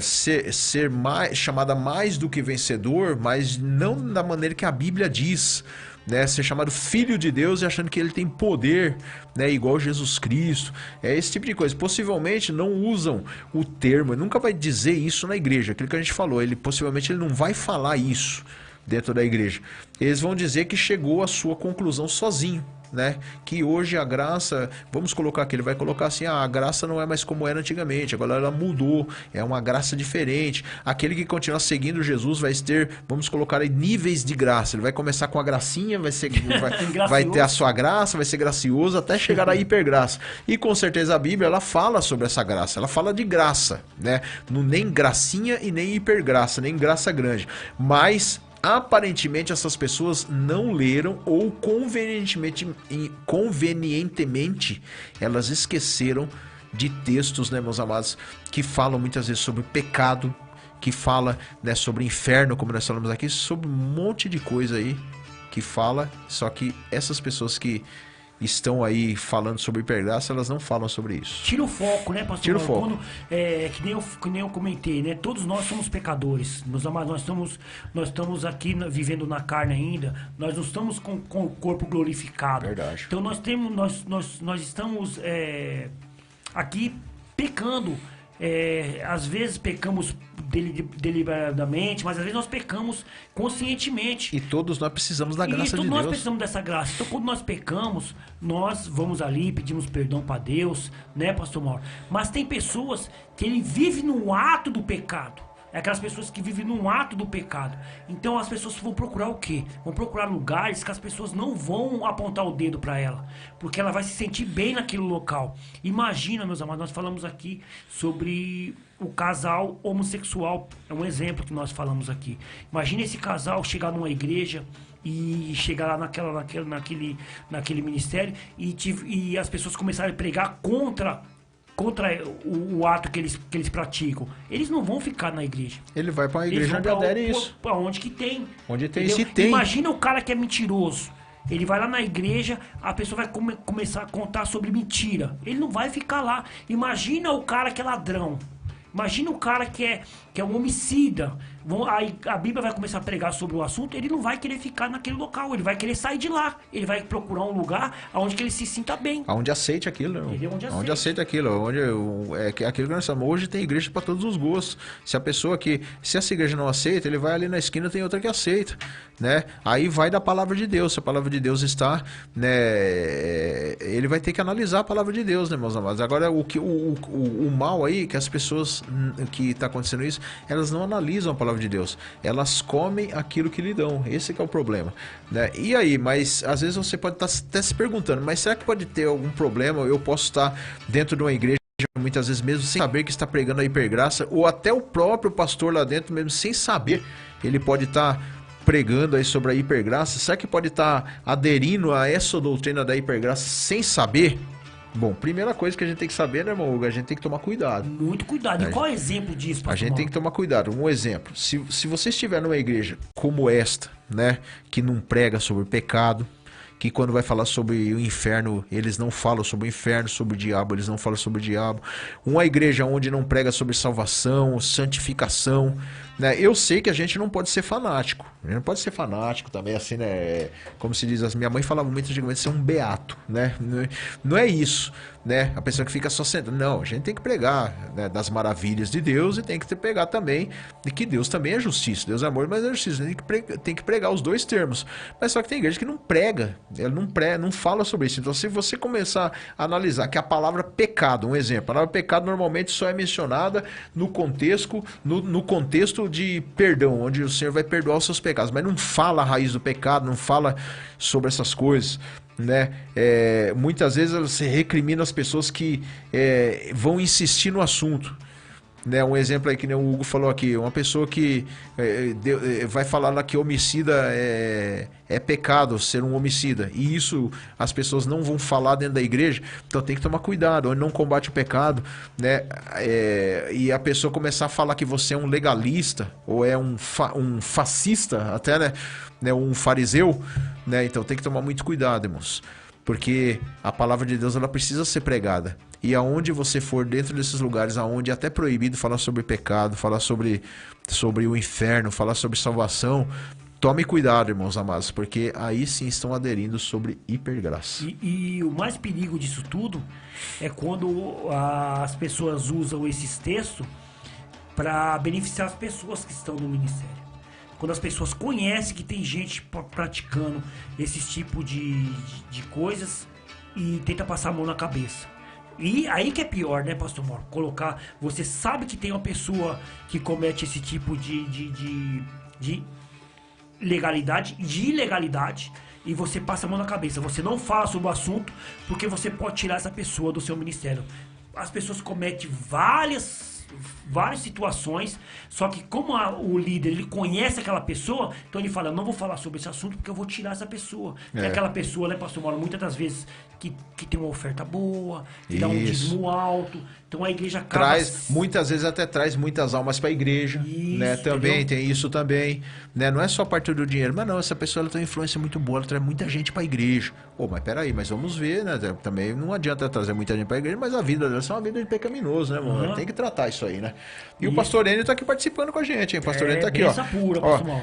S1: ser mais, chamada mais do que vencedor, mas não da maneira que a Bíblia diz, né, ser chamado filho de Deus e achando que ele tem poder, né, igual Jesus Cristo, esse tipo de coisa. Possivelmente não usam o termo, nunca vai dizer isso na igreja, aquilo que a gente falou, possivelmente ele não vai falar isso dentro da igreja. Eles vão dizer que chegou à sua conclusão sozinho, né? Que hoje a graça, vamos colocar aqui, ele vai colocar assim, a graça não é mais como era antigamente, agora ela mudou, é uma graça diferente. Aquele que continuar seguindo Jesus vai ter, vamos colocar aí, níveis de graça. Ele vai começar com a gracinha, vai ter a sua graça, vai ser gracioso até chegar à hipergraça. E com certeza a Bíblia, ela fala sobre essa graça, ela fala de graça, né? Nem gracinha e nem hipergraça, nem graça grande. Mas aparentemente essas pessoas não leram ou convenientemente elas esqueceram de textos, né, meus amados, que falam muitas vezes sobre pecado, que fala, né, sobre inferno, como nós falamos aqui, sobre um monte de coisa aí que fala, só que essas pessoas que estão aí falando sobre hipergraça, elas não falam sobre isso.
S2: Tira o foco, né, pastor?
S1: Tira o foco.
S2: Quando, que nem eu comentei, né? Todos nós somos pecadores. Meus amados, nós estamos aqui vivendo na carne ainda. Nós não estamos com o corpo glorificado.
S1: Verdade.
S2: Então nós estamos aqui pecando. Às vezes pecamos deliberadamente, mas às vezes nós pecamos conscientemente.
S1: E todos nós precisamos da graça de Deus.
S2: Nós precisamos dessa graça. Então, quando nós pecamos, nós vamos ali, pedimos perdão para Deus, né, pastor Mauro? Mas tem pessoas que ele vive no ato do pecado. É aquelas pessoas que vivem no ato do pecado. Então as pessoas vão procurar o quê? Vão procurar lugares que as pessoas não vão apontar o dedo para ela, porque ela vai se sentir bem naquele local. Imagina, meus amados, nós falamos aqui sobre o casal homossexual. É um exemplo que nós falamos aqui. Imagina esse casal chegar numa igreja e chegar lá naquele ministério e as pessoas começarem a pregar contra o ato que eles praticam. Eles não vão ficar na igreja.
S1: Ele vai para a igreja onde adere isso.
S2: Pra onde que tem.
S1: Onde tem,
S2: entendeu?
S1: se tem.
S2: Imagina o cara que é mentiroso. Ele vai lá na igreja, a pessoa vai começar a contar sobre mentira. Ele não vai ficar lá. Imagina o cara que é ladrão. Imagina o cara que que é um homicida. Aí a Bíblia vai começar a pregar sobre o assunto, ele não vai querer ficar naquele local, ele vai querer sair de lá. Ele vai procurar um lugar onde que ele se sinta bem.
S1: Onde aceite aquilo, né?
S2: Onde
S1: aceita aquilo. Aquilo que nós chamamos. Hoje tem igreja para todos os gostos. Se essa igreja não aceita, ele vai ali na esquina, tem outra que aceita, né? Aí vai da palavra de Deus. Se a palavra de Deus está, né? Ele vai ter que analisar a palavra de Deus, né, meus amados? Agora, o mal aí, que as pessoas que está acontecendo isso, elas não analisam a palavra de Deus, elas comem aquilo que lhe dão. Esse que é o problema, né? E aí, mas às vezes você pode estar até se perguntando, mas será que pode ter algum problema? Eu posso estar dentro de uma igreja, muitas vezes mesmo sem saber que está pregando a hipergraça, ou até o próprio pastor lá dentro mesmo sem saber, ele pode estar pregando aí sobre a hipergraça. Será que pode estar aderindo a essa doutrina da hipergraça sem saber? Bom, primeira coisa que a gente tem que saber, né, irmão Hugo? A gente tem que tomar cuidado.
S2: Muito cuidado. E qual é o exemplo disso, pastor?
S1: A gente tem que tomar cuidado. Um exemplo. Se você estiver numa igreja como esta, né, que não prega sobre pecado, que quando vai falar sobre o inferno, eles não falam sobre o inferno, sobre o diabo, eles não falam sobre o diabo. Uma igreja onde não prega sobre salvação, santificação, né? Eu sei que a gente não pode ser fanático. A gente não pode ser fanático também, assim, né? Como se diz, minha mãe falava muito antigamente, ser um beato, né? Não é isso, né? A pessoa que fica só sentando. Não, a gente tem que pregar, né, das maravilhas de Deus e tem que pregar também de que Deus também é justiça. Deus é amor, mas é justiça. Tem que pregar os dois termos. Mas só que tem igreja que não prega. Ela não fala sobre isso. Então, se você começar a analisar que a palavra pecado, um exemplo, a palavra pecado normalmente só é mencionada no contexto de perdão, onde o Senhor vai perdoar os seus pecados, mas não fala a raiz do pecado, não fala sobre essas coisas, né? Muitas vezes você recrimina as pessoas que vão insistir no assunto. Né, um exemplo aí que nem o Hugo falou aqui, uma pessoa que vai falar lá que homicida é pecado, ser um homicida, e isso as pessoas não vão falar dentro da igreja, então tem que tomar cuidado, onde não combate o pecado, né, e a pessoa começar a falar que você é um legalista, ou é um fascista até, né, um fariseu, né, então tem que tomar muito cuidado, irmãos, porque a palavra de Deus ela precisa ser pregada. E aonde você for, dentro desses lugares aonde é até proibido falar sobre pecado, falar sobre o inferno, falar sobre salvação, tome cuidado, irmãos amados, porque aí sim estão aderindo sobre hipergraça.
S2: E o mais perigo disso tudo é quando as pessoas usam esses textos para beneficiar as pessoas que estão no ministério. Quando as pessoas conhecem que tem gente praticando esses tipos de coisas e tenta passar a mão na cabeça. E aí que é pior, né, pastor Mauro? Você sabe que tem uma pessoa que comete esse tipo de legalidade, de ilegalidade, e você passa a mão na cabeça. Você não fala sobre o assunto, porque você pode tirar essa pessoa do seu ministério. As pessoas cometem várias situações, só que como o líder ele conhece aquela pessoa, então ele fala, eu não vou falar sobre esse assunto porque eu vou tirar essa pessoa. Que é aquela pessoa, né, pastor Mauro, muitas das vezes que tem uma oferta boa, que dá um dízimo alto, então a igreja acaba...
S1: Muitas vezes até traz muitas almas para a igreja,
S2: isso,
S1: né, também,
S2: entendeu?
S1: tem isso também, né, não é só a partir do dinheiro, mas não, essa pessoa ela tem uma influência muito boa, ela traz muita gente para a igreja. Mas peraí, mas vamos ver, né, também não adianta trazer muita gente para a igreja, mas a vida dela é uma vida de pecaminoso, né, mano? Tem que tratar isso aí, né? E o pastor Enio tá aqui participando com a gente, hein? O pastor Enio tá aqui, ó.
S2: Pura, ó.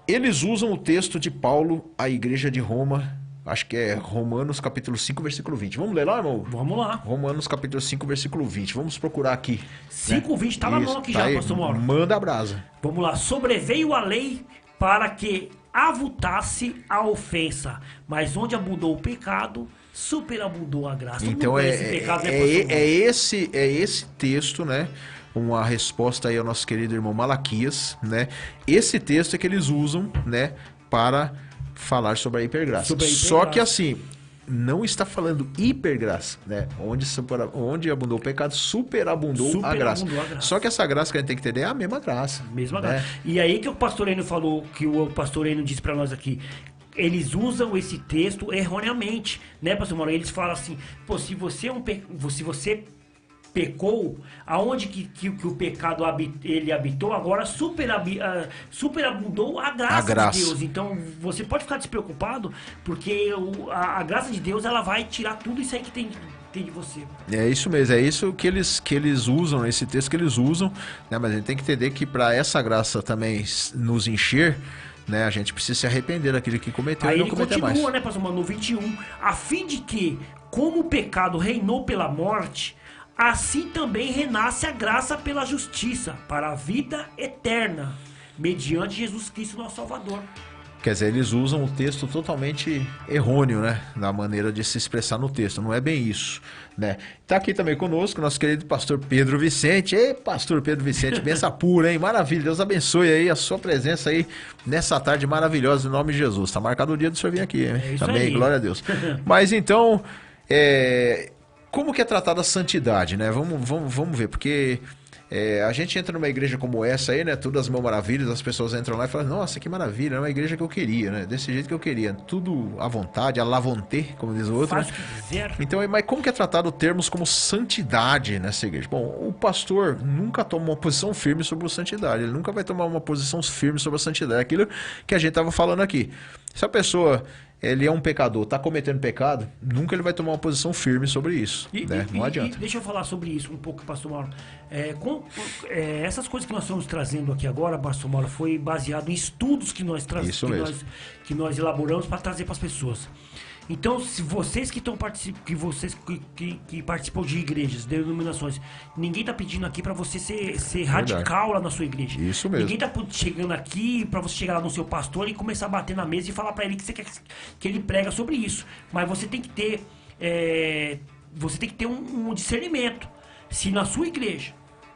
S1: Eles usam o texto de Paulo à igreja de Roma, acho que é Romanos capítulo 5, versículo 20. Vamos ler lá, irmão?
S2: Vamos lá.
S1: Romanos capítulo 5, versículo 20. Vamos procurar aqui.
S2: 5:20 né? Tá na mão aqui tá já,
S1: aí,
S2: pastor Mauro.
S1: Manda a brasa.
S2: Vamos lá. Sobreveio a lei para que avultasse a ofensa, mas onde abundou o pecado, superabundou a graça.
S1: Então esse texto, né? Uma resposta aí ao nosso querido irmão Malaquias, né? Esse texto é que eles usam, né? Para falar sobre a hipergraça. Só que assim, não está falando hipergraça, né? Onde abundou o pecado, superabundou a graça. Só que essa graça que a gente tem que entender é a mesma graça.
S2: Mesma
S1: né?
S2: graça. E aí que o pastor Enio falou, que o pastor Enio disse para nós aqui, eles usam esse texto erroneamente, né, pastor Mauro? Eles falam assim, pô, se você pecou, aonde que o pecado ele habitou, agora superabundou a graça de Deus. Então, você pode ficar despreocupado, porque a graça de Deus, ela vai tirar tudo isso aí que tem tem de você.
S1: É isso mesmo, é isso que eles usam, esse texto que eles usam, né? Mas a gente tem que entender que para essa graça também nos encher, né? A gente precisa se arrepender daquilo que cometeu
S2: Aí
S1: e não
S2: ele
S1: cometer
S2: continua,
S1: mais.
S2: né, pastor Mauro, no 21, a fim de que, como o pecado reinou pela morte, assim também renasce a graça pela justiça, para a vida eterna, mediante Jesus Cristo, nosso Salvador.
S1: Quer dizer, eles usam o texto totalmente errôneo, né? Na maneira de se expressar no texto. Não é bem isso, né? Tá aqui também conosco nosso querido pastor Pedro Vicente. Ei, pastor Pedro Vicente, benção pura, hein? Maravilha. Deus abençoe aí a sua presença aí nessa tarde maravilhosa, em nome de Jesus. Tá marcado o dia do senhor vir aqui, hein?
S2: É isso
S1: Amém,
S2: aí.
S1: glória a Deus. Mas então, como que é tratada a santidade, né? Vamos ver, porque... a gente entra numa igreja como essa aí, né? Todas as mil maravilhas, as pessoas entram lá e falam, nossa, que maravilha, é uma igreja que eu queria, né? Desse jeito que eu queria. Tudo à vontade, à la vontade, como diz o outro.
S2: Faz
S1: Né?
S2: o que quiser.
S1: Então, mas como que é tratado termos como santidade nessa igreja? Bom, o pastor nunca toma uma posição firme sobre a santidade. Ele nunca vai tomar uma posição firme sobre a santidade. É aquilo que a gente estava falando aqui. Se a pessoa... ele é um pecador, está cometendo pecado, nunca ele vai tomar uma posição firme sobre isso, né? Não adianta.
S2: Deixa eu falar sobre isso um pouco, pastor Mauro. Essas coisas que nós estamos trazendo aqui agora, pastor Mauro, foi baseado em estudos que nós
S1: Isso mesmo.
S2: que nós elaboramos para trazer para as pessoas. Então, se vocês que participam de igrejas, denominações, ninguém está pedindo aqui para você ser radical lá na sua igreja.
S1: Isso mesmo.
S2: Ninguém está chegando aqui para você chegar lá no seu pastor e começar a bater na mesa e falar para ele que você quer que ele prega sobre isso. Mas você tem que ter um discernimento. Se na sua igreja,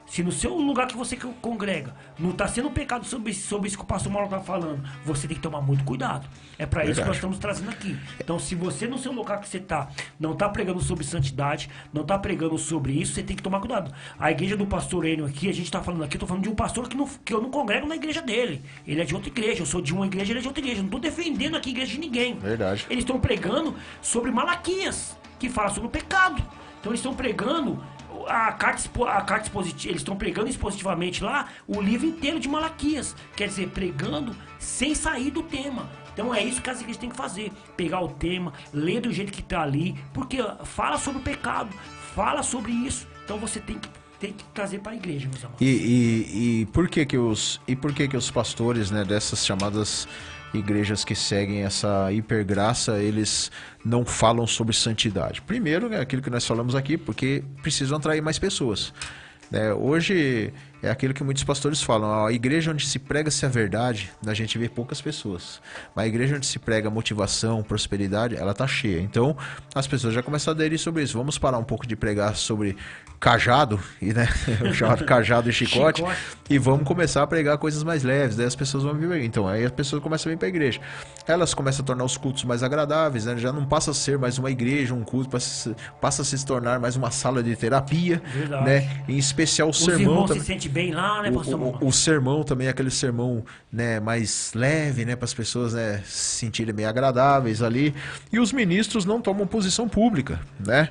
S2: se no seu lugar que você congrega, não está sendo pecado sobre isso que o pastor Mauro está falando, você tem que tomar muito cuidado. É para isso que nós estamos trazendo aqui. Então, se você no seu lugar que você está, não está pregando sobre santidade, não está pregando sobre isso, você tem que tomar cuidado. A igreja do pastor Enio aqui, a gente está falando aqui, eu estou falando de um pastor que eu não congrego na igreja dele. Ele é de outra igreja, eu sou de uma igreja, ele é de outra igreja. Eu não estou defendendo aqui a igreja de ninguém.
S1: Verdade.
S2: Eles estão pregando sobre Malaquias, que fala sobre o pecado. Então, eles estão pregando... A carta expositiva, eles estão pregando expositivamente lá o livro inteiro de Malaquias. Quer dizer, pregando sem sair do tema. Então é isso que as igrejas têm que fazer. Pegar o tema, ler do jeito que está ali. Porque fala sobre o pecado, fala sobre isso. Então você tem que trazer para a igreja, meus amados.
S1: E por que que os pastores, né, dessas chamadas igrejas que seguem essa hipergraça, eles não falam sobre santidade? Primeiro, é aquilo que nós falamos aqui, porque precisam atrair mais pessoas. Hoje é aquilo que muitos pastores falam, a igreja onde se prega-se a verdade, a gente vê poucas pessoas. Mas a igreja onde se prega motivação, prosperidade, ela tá cheia. Então, as pessoas já começam a aderir sobre isso. Vamos parar um pouco de pregar sobre cajado, né? O chamado cajado e chicote, e vamos começar a pregar coisas mais leves, daí as pessoas vão vir. Então, aí as pessoas começam a vir para a igreja. Elas começam a tornar os cultos mais agradáveis, né? Já não passa a ser mais uma igreja, um culto, passa a se tornar mais uma sala de terapia.
S2: Verdade.
S1: Né? Em especial o sermão.
S2: Os irmãos
S1: também.
S2: se sentem bem lá, né, pastor?
S1: O sermão também é aquele sermão, né, mais leve, né, para as pessoas, né, se sentirem meio agradáveis ali. E os ministros não tomam posição pública, né?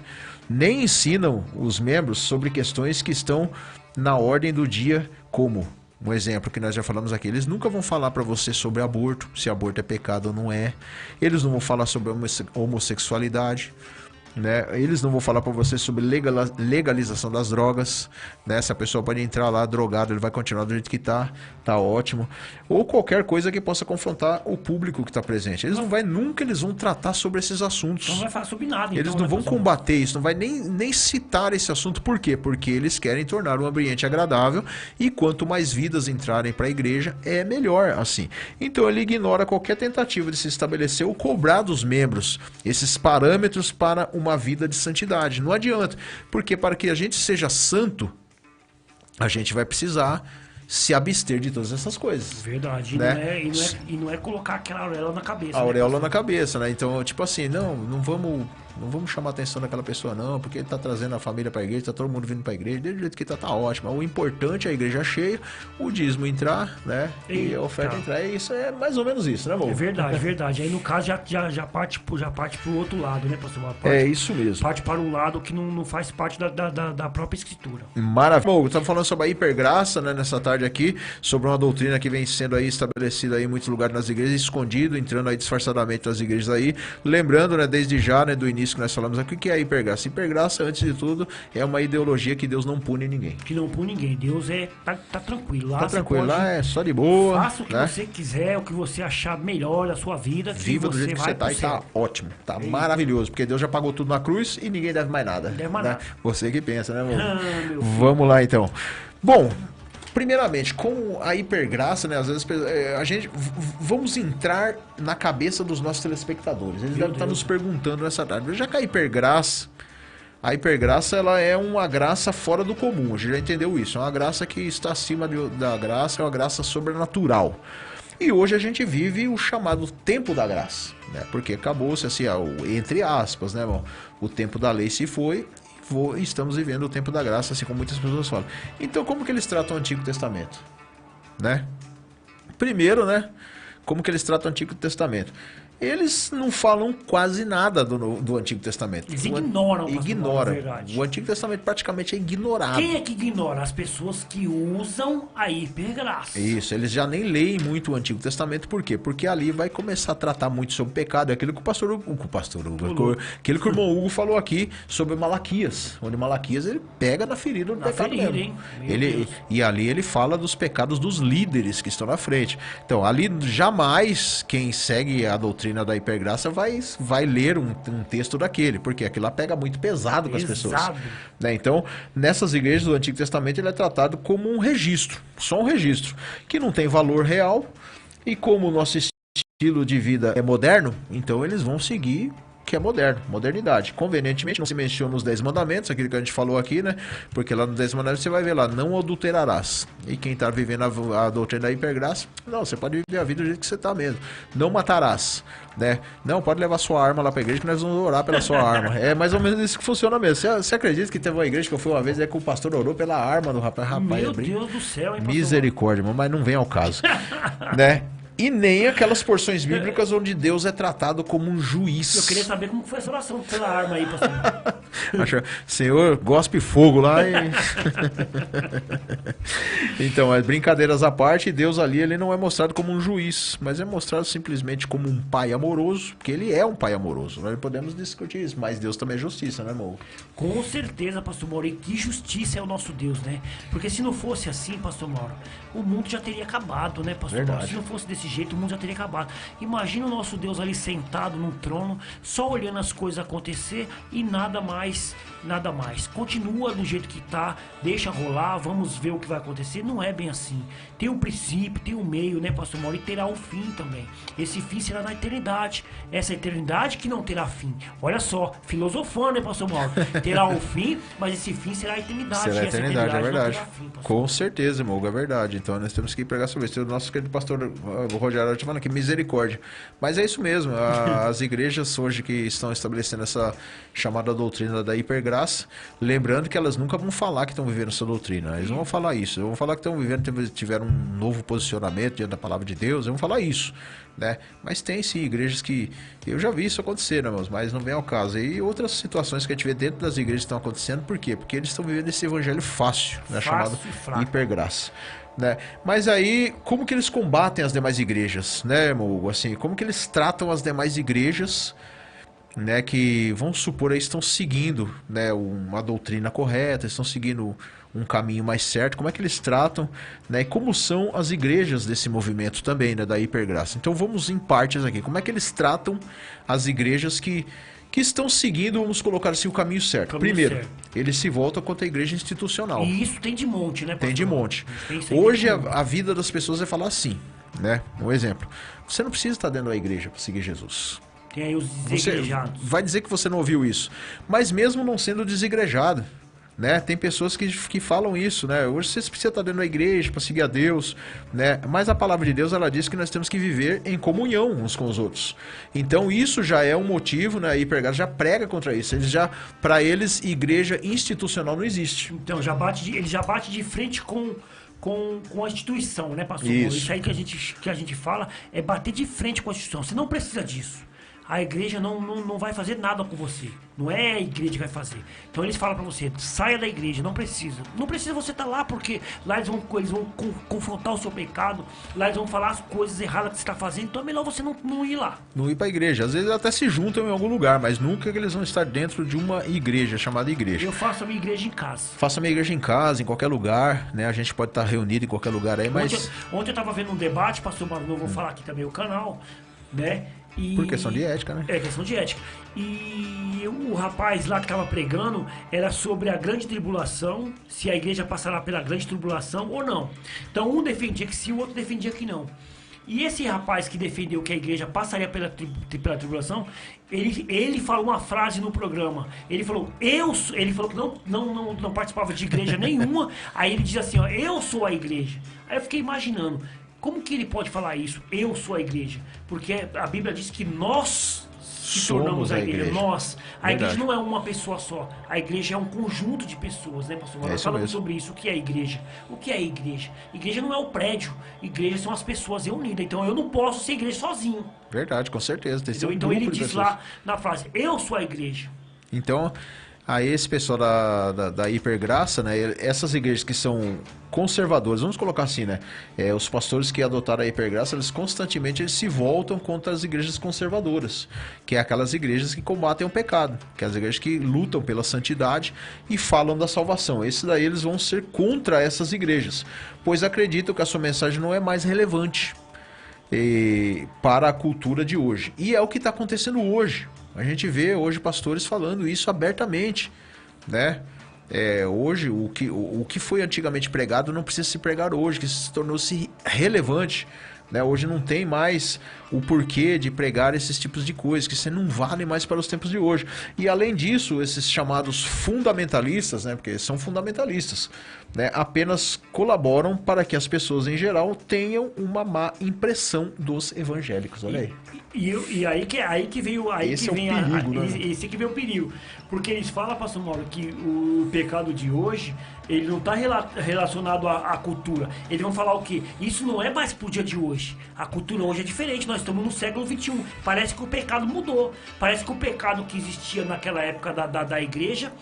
S1: Nem ensinam os membros sobre questões que estão na ordem do dia, como um exemplo que nós já falamos aqui. Eles nunca vão falar para você sobre aborto, se aborto é pecado ou não é. Eles não vão falar sobre homossexualidade, né? Eles não vão falar para você sobre legalização das drogas, né? Se a pessoa pode entrar lá drogado, ele vai continuar do jeito que tá ótimo, ou qualquer coisa que possa confrontar o público que está presente. Nunca eles vão tratar sobre esses assuntos.
S2: Não vai falar sobre nada.
S1: Eles
S2: então,
S1: não vão combater isso, não vai nem citar esse assunto. Por quê? Porque eles querem tornar um ambiente agradável, e quanto mais vidas entrarem para a igreja, é melhor assim. Então ele ignora qualquer tentativa de se estabelecer ou cobrar dos membros esses parâmetros para uma vida de santidade. Não adianta, porque para que a gente seja santo, a gente vai precisar se abster de todas essas coisas.
S2: Verdade,
S1: né?
S2: E não é colocar aquela auréola na cabeça.
S1: A auréola na cabeça, né? Então, tipo assim, não vamos chamar a atenção daquela pessoa não, porque ele tá trazendo a família pra igreja, tá todo mundo vindo pra igreja, do jeito que tá ótimo. O importante é a igreja cheia, o dízimo entrar, né? E a oferta entrar. Isso é mais ou menos isso, né, amor?
S2: É verdade. Aí no caso já parte pro outro lado, né, pastor?
S1: É isso mesmo.
S2: Parte para um lado que não faz parte da própria escritura.
S1: Maravilha. Bom, estamos falando sobre a hipergraça, né, nessa tarde aqui, sobre uma doutrina que vem sendo aí estabelecida aí em muitos lugares nas igrejas, escondido, entrando aí disfarçadamente nas igrejas aí. Lembrando, né, desde já, né, do início início que nós falamos aqui, o que é a hipergraça? Hipergraça, antes de tudo, é uma ideologia que Deus não pune ninguém.
S2: Que não pune ninguém. Deus tá tranquilo. Lá
S1: Tá tranquilo,
S2: pode,
S1: lá é só de boa.
S2: faça o que
S1: né?
S2: você quiser, o que você achar melhor da sua vida.
S1: Viva do jeito que você tá e tá ótimo. Tá maravilhoso, porque Deus já pagou tudo na cruz e ninguém deve mais nada.
S2: Não deve mais
S1: né?
S2: nada.
S1: Você que pensa, né, amor?
S2: Meu
S1: Vamos lá, então. Bom, primeiramente, com a hipergraça, né? Às vezes a gente... Vamos entrar na cabeça dos nossos telespectadores. Eles devem estar nos perguntando nessa tarde. Já que a hipergraça... A hipergraça, ela é uma graça fora do comum, a gente já entendeu isso. É uma graça que está acima da graça, é uma graça sobrenatural. E hoje a gente vive o chamado tempo da graça, né? Porque acabou-se assim, entre aspas, né, irmão? O tempo da lei se foi e estamos vivendo o tempo da graça, assim como muitas pessoas falam. Então, como que eles tratam o Antigo Testamento? Né? Primeiro, né? Como que eles tratam o Antigo Testamento? Eles não falam quase nada do Antigo Testamento.
S2: Eles ignoram,
S1: Ignoram.
S2: na verdade.
S1: O Antigo Testamento praticamente é ignorado.
S2: Quem é que ignora? As pessoas que usam a hipergraça.
S1: Isso, eles já nem leem muito o Antigo Testamento, por quê? Porque ali vai começar a tratar muito sobre pecado, é aquilo que o pastor Hugo, aquilo que o irmão Hugo falou aqui sobre Malaquias, onde Malaquias ele pega na ferida do pecado mesmo.
S2: Hein?
S1: E ali ele fala dos pecados dos líderes que estão na frente. Então, ali jamais quem segue a doutrina da hipergraça vai ler um texto daquele, porque aquilo lá pega muito pesado com as pessoas. Né? Então, nessas igrejas do Antigo Testamento ele é tratado como um registro, só um registro, que não tem valor real, e como o nosso estilo de vida é moderno, então eles vão seguir que é moderno, modernidade. Convenientemente não se menciona os 10 mandamentos, aquilo que a gente falou aqui, né? Porque lá nos 10 mandamentos você vai ver lá, não adulterarás. E quem está vivendo a doutrina da hipergraça, não, você pode viver a vida do jeito que você está mesmo. Não matarás, né? Não, pode levar sua arma lá para a igreja que nós vamos orar pela sua arma. É mais ou menos isso que funciona mesmo. Você acredita que teve uma igreja que eu fui uma vez que o pastor orou pela arma do rapaz?
S2: Meu Deus do céu, hein, pastor?
S1: Misericórdia, mas não vem ao caso, né? E nem aquelas porções bíblicas onde Deus é tratado como um juiz.
S2: Eu queria saber como foi essa oração pela arma aí, pastor.
S1: Senhor, gospe fogo lá e... Então, as brincadeiras à parte, Deus ali ele não é mostrado como um juiz, mas é mostrado simplesmente como um pai amoroso, porque ele é um pai amoroso. Nós podemos discutir isso, mas Deus também é justiça, né, amor?
S2: Com certeza, pastor Mauro. E que justiça é o nosso Deus, né? Porque se não fosse assim, pastor Mauro, o mundo já teria acabado, né, pastor Mauro? Se não fosse desse jeito, o mundo já teria acabado. Imagina o nosso Deus ali sentado num trono, só olhando as coisas acontecer e nada mais, nada mais. Continua do jeito que tá, deixa rolar, vamos ver o que vai acontecer. Não é bem assim. Tem um princípio, tem um meio, né, pastor Mauro? E terá um fim também. Esse fim será na eternidade. Essa eternidade que não terá fim. Olha só, filosofando, né, pastor Mauro? Terá um fim, mas esse fim será a eternidade.
S1: Será a eternidade, é verdade.
S2: Fim,
S1: com certeza, irmão, é verdade. Então nós temos que pregar sobre isso. O nosso querido pastor o Rogério te falando que misericórdia. Mas é isso mesmo. As igrejas hoje que estão estabelecendo essa chamada doutrina da hipergraça, lembrando que elas nunca vão falar que estão vivendo essa doutrina. Eles não vão falar isso. Eles vão falar que estão vivendo, tiveram um novo posicionamento diante da palavra de Deus. Eles vão falar isso, né? Mas tem sim igrejas que eu já vi isso acontecer, né, mas não vem ao caso. E outras situações que a gente vê dentro das igrejas que estão acontecendo, por quê? Porque eles estão vivendo esse evangelho fácil, né, chamado hipergraça. Né? Mas aí, como que eles combatem as demais igrejas, né, irmão? Assim, como que eles tratam as demais igrejas, né, que, vamos supor, aí estão seguindo, né, uma doutrina correta, estão seguindo um caminho mais certo, como é que eles tratam, né, e como são as igrejas desse movimento também, né, da hipergraça. Então vamos em partes aqui, como é que eles tratam as igrejas que estão seguindo, vamos colocar assim, o caminho certo. Primeiro, eles se voltam contra a igreja institucional.
S2: E isso tem de monte, né, pastor?
S1: Tem de monte. Hoje a vida das pessoas é falar assim, né? Um exemplo. Você não precisa estar dentro da igreja para seguir Jesus.
S2: Tem aí os desigrejados.
S1: Vai dizer que você não ouviu isso. Mas mesmo não sendo desigrejado, né? Tem pessoas que falam isso, né? Hoje você precisa estar dentro da igreja para seguir a Deus, né? Mas a palavra de Deus, ela diz que nós temos que viver em comunhão uns com os outros. Então isso já é um motivo, né? A hipergraça já prega contra isso. Para eles, igreja institucional não existe.
S2: Então ele já bate de frente com a instituição, né, pastor?
S1: Isso
S2: aí que a gente fala é bater de frente com a instituição. Você não precisa disso. a igreja não vai fazer nada com você. Não é a igreja que vai fazer. Então eles falam pra você, saia da igreja, não precisa. Não precisa você estar lá, porque lá eles vão confrontar o seu pecado, lá eles vão falar as coisas erradas que você está fazendo, então é melhor você não ir lá.
S1: Não ir pra igreja. Às vezes até se juntam em algum lugar, mas nunca que eles vão estar dentro de uma igreja, chamada igreja.
S2: Eu faço a minha igreja em casa.
S1: Faça a minha igreja em casa, em qualquer lugar, né? A gente pode estar reunido em qualquer lugar aí, mas...
S2: Ontem eu tava vendo um debate, pastor Mauro, não vou falar aqui também o canal, né?
S1: Por questão de ética, né?
S2: É, questão de ética. E o rapaz lá que estava pregando era sobre a grande tribulação, se a igreja passará pela grande tribulação ou não. Então um defendia que sim, o outro defendia que não. E esse rapaz que defendeu que a igreja passaria pela tribulação, ele falou uma frase no programa. Ele falou que não participava de igreja nenhuma. Aí ele diz assim, ó, eu sou a igreja. Aí eu fiquei imaginando, como que ele pode falar isso? Eu sou a igreja. Porque a Bíblia diz que nós se tornamos a igreja. Nós. A igreja não é uma pessoa só. A igreja é um conjunto de pessoas, né, pastor? Nós falamos sobre isso. O que é a igreja? O que é a igreja? Igreja não é o prédio. Igreja são as pessoas reunidas. Então eu não posso ser igreja sozinho.
S1: Verdade, com certeza. Tem
S2: então ele diz lá na frase, eu sou a igreja.
S1: Então... Aí esse pessoal da hipergraça, né? Essas igrejas que são conservadoras, vamos colocar assim, né? Os pastores que adotaram a hipergraça, eles constantemente se voltam contra as igrejas conservadoras, que é aquelas igrejas que combatem o pecado, que é as igrejas que lutam pela santidade e falam da salvação. Esses daí eles vão ser contra essas igrejas, pois acreditam que a sua mensagem não é mais relevante para a cultura de hoje. E é o que está acontecendo hoje. A gente vê hoje pastores falando isso abertamente, né? Hoje, o que foi antigamente pregado não precisa se pregar hoje, que se tornou-se relevante, né? Hoje não tem mais o porquê de pregar esses tipos de coisas, que você não vale mais para os tempos de hoje. E além disso, esses chamados fundamentalistas, né? Porque são fundamentalistas, né? Apenas colaboram para que as pessoas em geral tenham uma má impressão dos evangélicos. Olha aí.
S2: E aí que veio
S1: esse que vem o perigo, né?
S2: Esse que vem o perigo. Porque eles falam, pastor Mauro, que o pecado de hoje, ele não está relacionado à cultura. Eles vão falar o quê? Isso não é mais pro dia de hoje. A cultura hoje é diferente. Nós estamos no século XXI. Parece que o pecado mudou. Parece que o pecado que existia naquela época da igreja,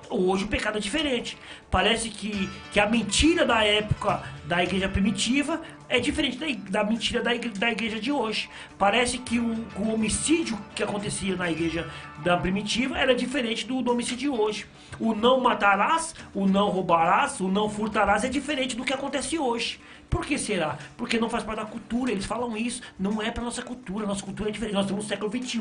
S2: hoje o pecado é diferente. Parece que a mentira da época da igreja primitiva é diferente da mentira da igreja de hoje. Parece que o homicídio que acontecia na igreja da primitiva era diferente do homicídio de hoje. O não matarás, o não roubarás, o não furtarás é diferente do que acontece hoje. Por que será? Porque não faz parte da cultura. Eles falam isso. Não é para nossa cultura. Nossa cultura é diferente. Nós estamos no século XXI.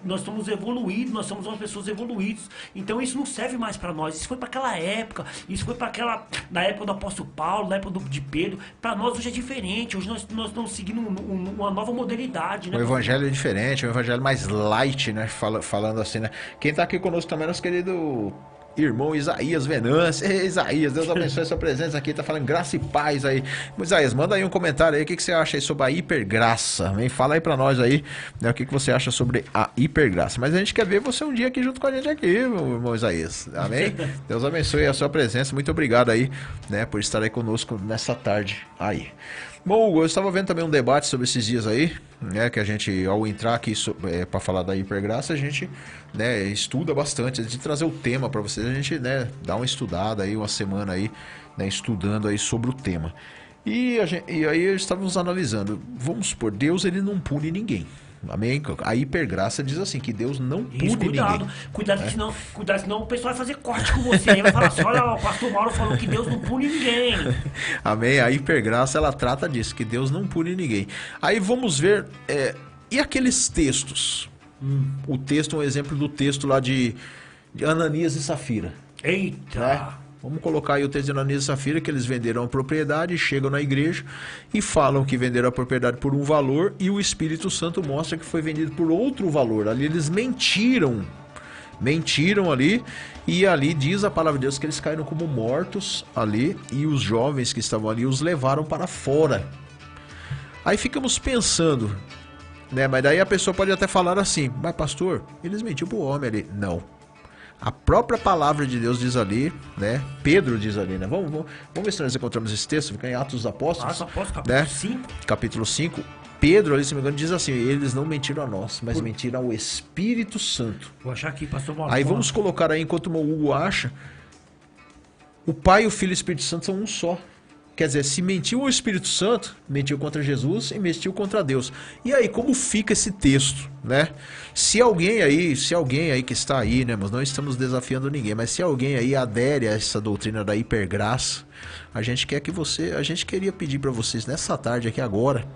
S2: Nós estamos evoluídos. Nós somos umas pessoas evoluídas. Então isso não serve mais para nós. Isso foi para aquela época. Isso foi para aquela... Na época do apóstolo Paulo, na época de Pedro. Para nós hoje é diferente. Hoje nós estamos seguindo uma nova modalidade, né?
S1: O evangelho é diferente. O evangelho mais light, né? Falando assim, né? Quem tá aqui conosco também é nosso querido... irmão Isaías Venâncio. Isaías, Deus abençoe a sua presença aqui, tá falando graça e paz aí. Isaías, manda aí um comentário aí, o que você acha aí sobre a hipergraça? Vem, fala aí pra nós aí, né, o que você acha sobre a hipergraça. Mas a gente quer ver você um dia aqui junto com a gente aqui, meu irmão Isaías, amém? Deus abençoe a sua presença, muito obrigado aí, né, por estar aí conosco nessa tarde aí. Bom, Hugo, eu estava vendo também um debate sobre esses dias aí, né, que a gente, ao entrar aqui para falar da hipergraça, a gente, né, estuda bastante, antes de trazer o tema para vocês, a gente, né, dá uma estudada aí, uma semana aí, né, estudando aí sobre o tema. E aí estávamos analisando, vamos supor, Deus ele não pune ninguém. Amém? A hipergraça diz assim, que Deus não pune ninguém.
S2: Cuidado, senão o pessoal vai fazer corte com você. Aí vai falar assim, olha, o pastor Mauro falou que Deus não pune ninguém.
S1: Amém? A hipergraça, ela trata disso, que Deus não pune ninguém. Aí vamos ver, e aqueles textos? O texto, um exemplo do texto lá de Ananias e Safira.
S2: Eita!
S1: Né? Vamos colocar aí o texto de Ananias e Safira, que eles venderam a propriedade, chegam na igreja e falam que venderam a propriedade por um valor e o Espírito Santo mostra que foi vendido por outro valor. Ali eles mentiram ali, e ali diz a palavra de Deus que eles caíram como mortos ali, e os jovens que estavam ali os levaram para fora. Aí ficamos pensando, né? Mas daí a pessoa pode até falar assim, mas pastor, eles mentiram pro homem ali. Não. A própria palavra de Deus diz ali, né? Pedro diz ali, né? Vamos ver se nós encontramos esse texto, fica em Atos dos Apóstolos.
S2: Atos dos Apóstolos, capítulo 5.
S1: Capítulo 5. Pedro, ali, se não me engano, diz assim, eles não mentiram a nós, mas mentiram ao Espírito Santo.
S2: Vou achar aqui, pastor Mauro.
S1: Aí vamos colocar aí, enquanto o Hugo acha, o Pai, o Filho e o Espírito Santo são um só. Quer dizer, se mentiu ao Espírito Santo, mentiu contra Jesus e mentiu contra Deus. E aí, como fica esse texto, né? Se alguém aí que está aí, né, mas não estamos desafiando ninguém, mas se alguém aí adere a essa doutrina da hipergraça, a gente queria pedir para vocês nessa tarde aqui agora,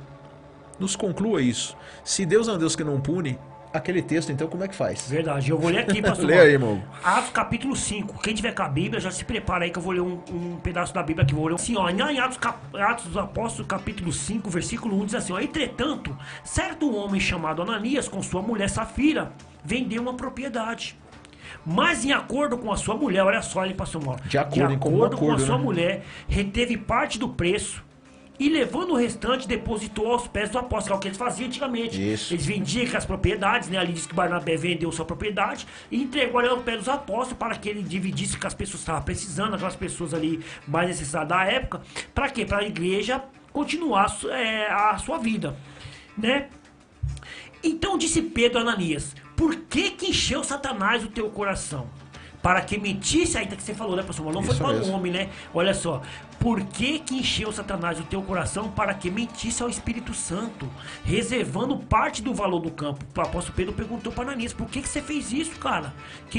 S1: nos conclua isso. Se Deus é um Deus que não pune, aquele texto, então, como é que faz?
S2: Verdade, eu vou ler aqui, pastor.
S1: Lê aí, irmão.
S2: Atos capítulo 5. Quem tiver com a Bíblia, já se prepara aí que eu vou ler um pedaço da Bíblia aqui. Vou ler assim, ó. Em Atos dos Apóstolos, capítulo 5, versículo 1, diz assim, ó. Entretanto, certo homem chamado Ananias, com sua mulher Safira, vendeu uma propriedade. Mas em acordo com a sua mulher, olha só, ele passou mal.
S1: De acordo
S2: com a sua mulher, reteve parte do preço. E levando o restante, depositou aos pés do apóstolo, que é o que eles faziam antigamente.
S1: Isso.
S2: Eles vendiam as propriedades, né? Ali diz que Barnabé vendeu sua propriedade e entregou ali aos pés dos apóstolos para que ele dividisse com as pessoas que estavam precisando, aquelas pessoas ali mais necessitadas da época. Para quê? Para a igreja continuar a sua vida, né? Então disse Pedro a Ananias, por que encheu Satanás o teu coração? Para que mentisse, ainda que você falou, né, pastor? Mas não foi para o homem, né? Olha só. Por que encheu Satanás o teu coração? Para que mentisse ao Espírito Santo, reservando parte do valor do campo. O apóstolo Pedro perguntou para Ananias, por que você fez isso, cara?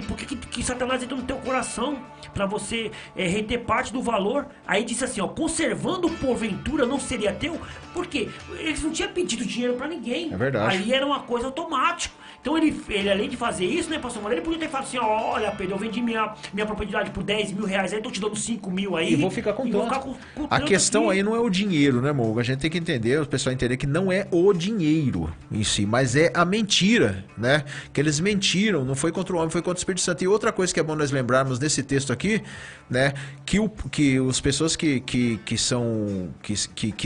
S2: Por que Satanás entrou no teu coração? Para você reter parte do valor? Aí disse assim, ó, conservando porventura não seria teu? Por quê? Eles não tinham pedido dinheiro para ninguém.
S1: É verdade.
S2: Ali era uma coisa automática. Então ele além de fazer isso, né, pastor Mauro, ele podia ter falado assim, ó, olha, Pedro, eu vendi minha propriedade por 10 mil reais, aí tô te dando 5 mil aí.
S1: E vou ficar com tanto. A questão aí não é o dinheiro, né, Mogo? A gente tem que entender, o pessoal entender que não é o dinheiro em si, mas é a mentira, né? Que eles mentiram, não foi contra o homem, foi contra o Espírito Santo. E outra coisa que é bom nós lembrarmos nesse texto aqui, né, que as pessoas que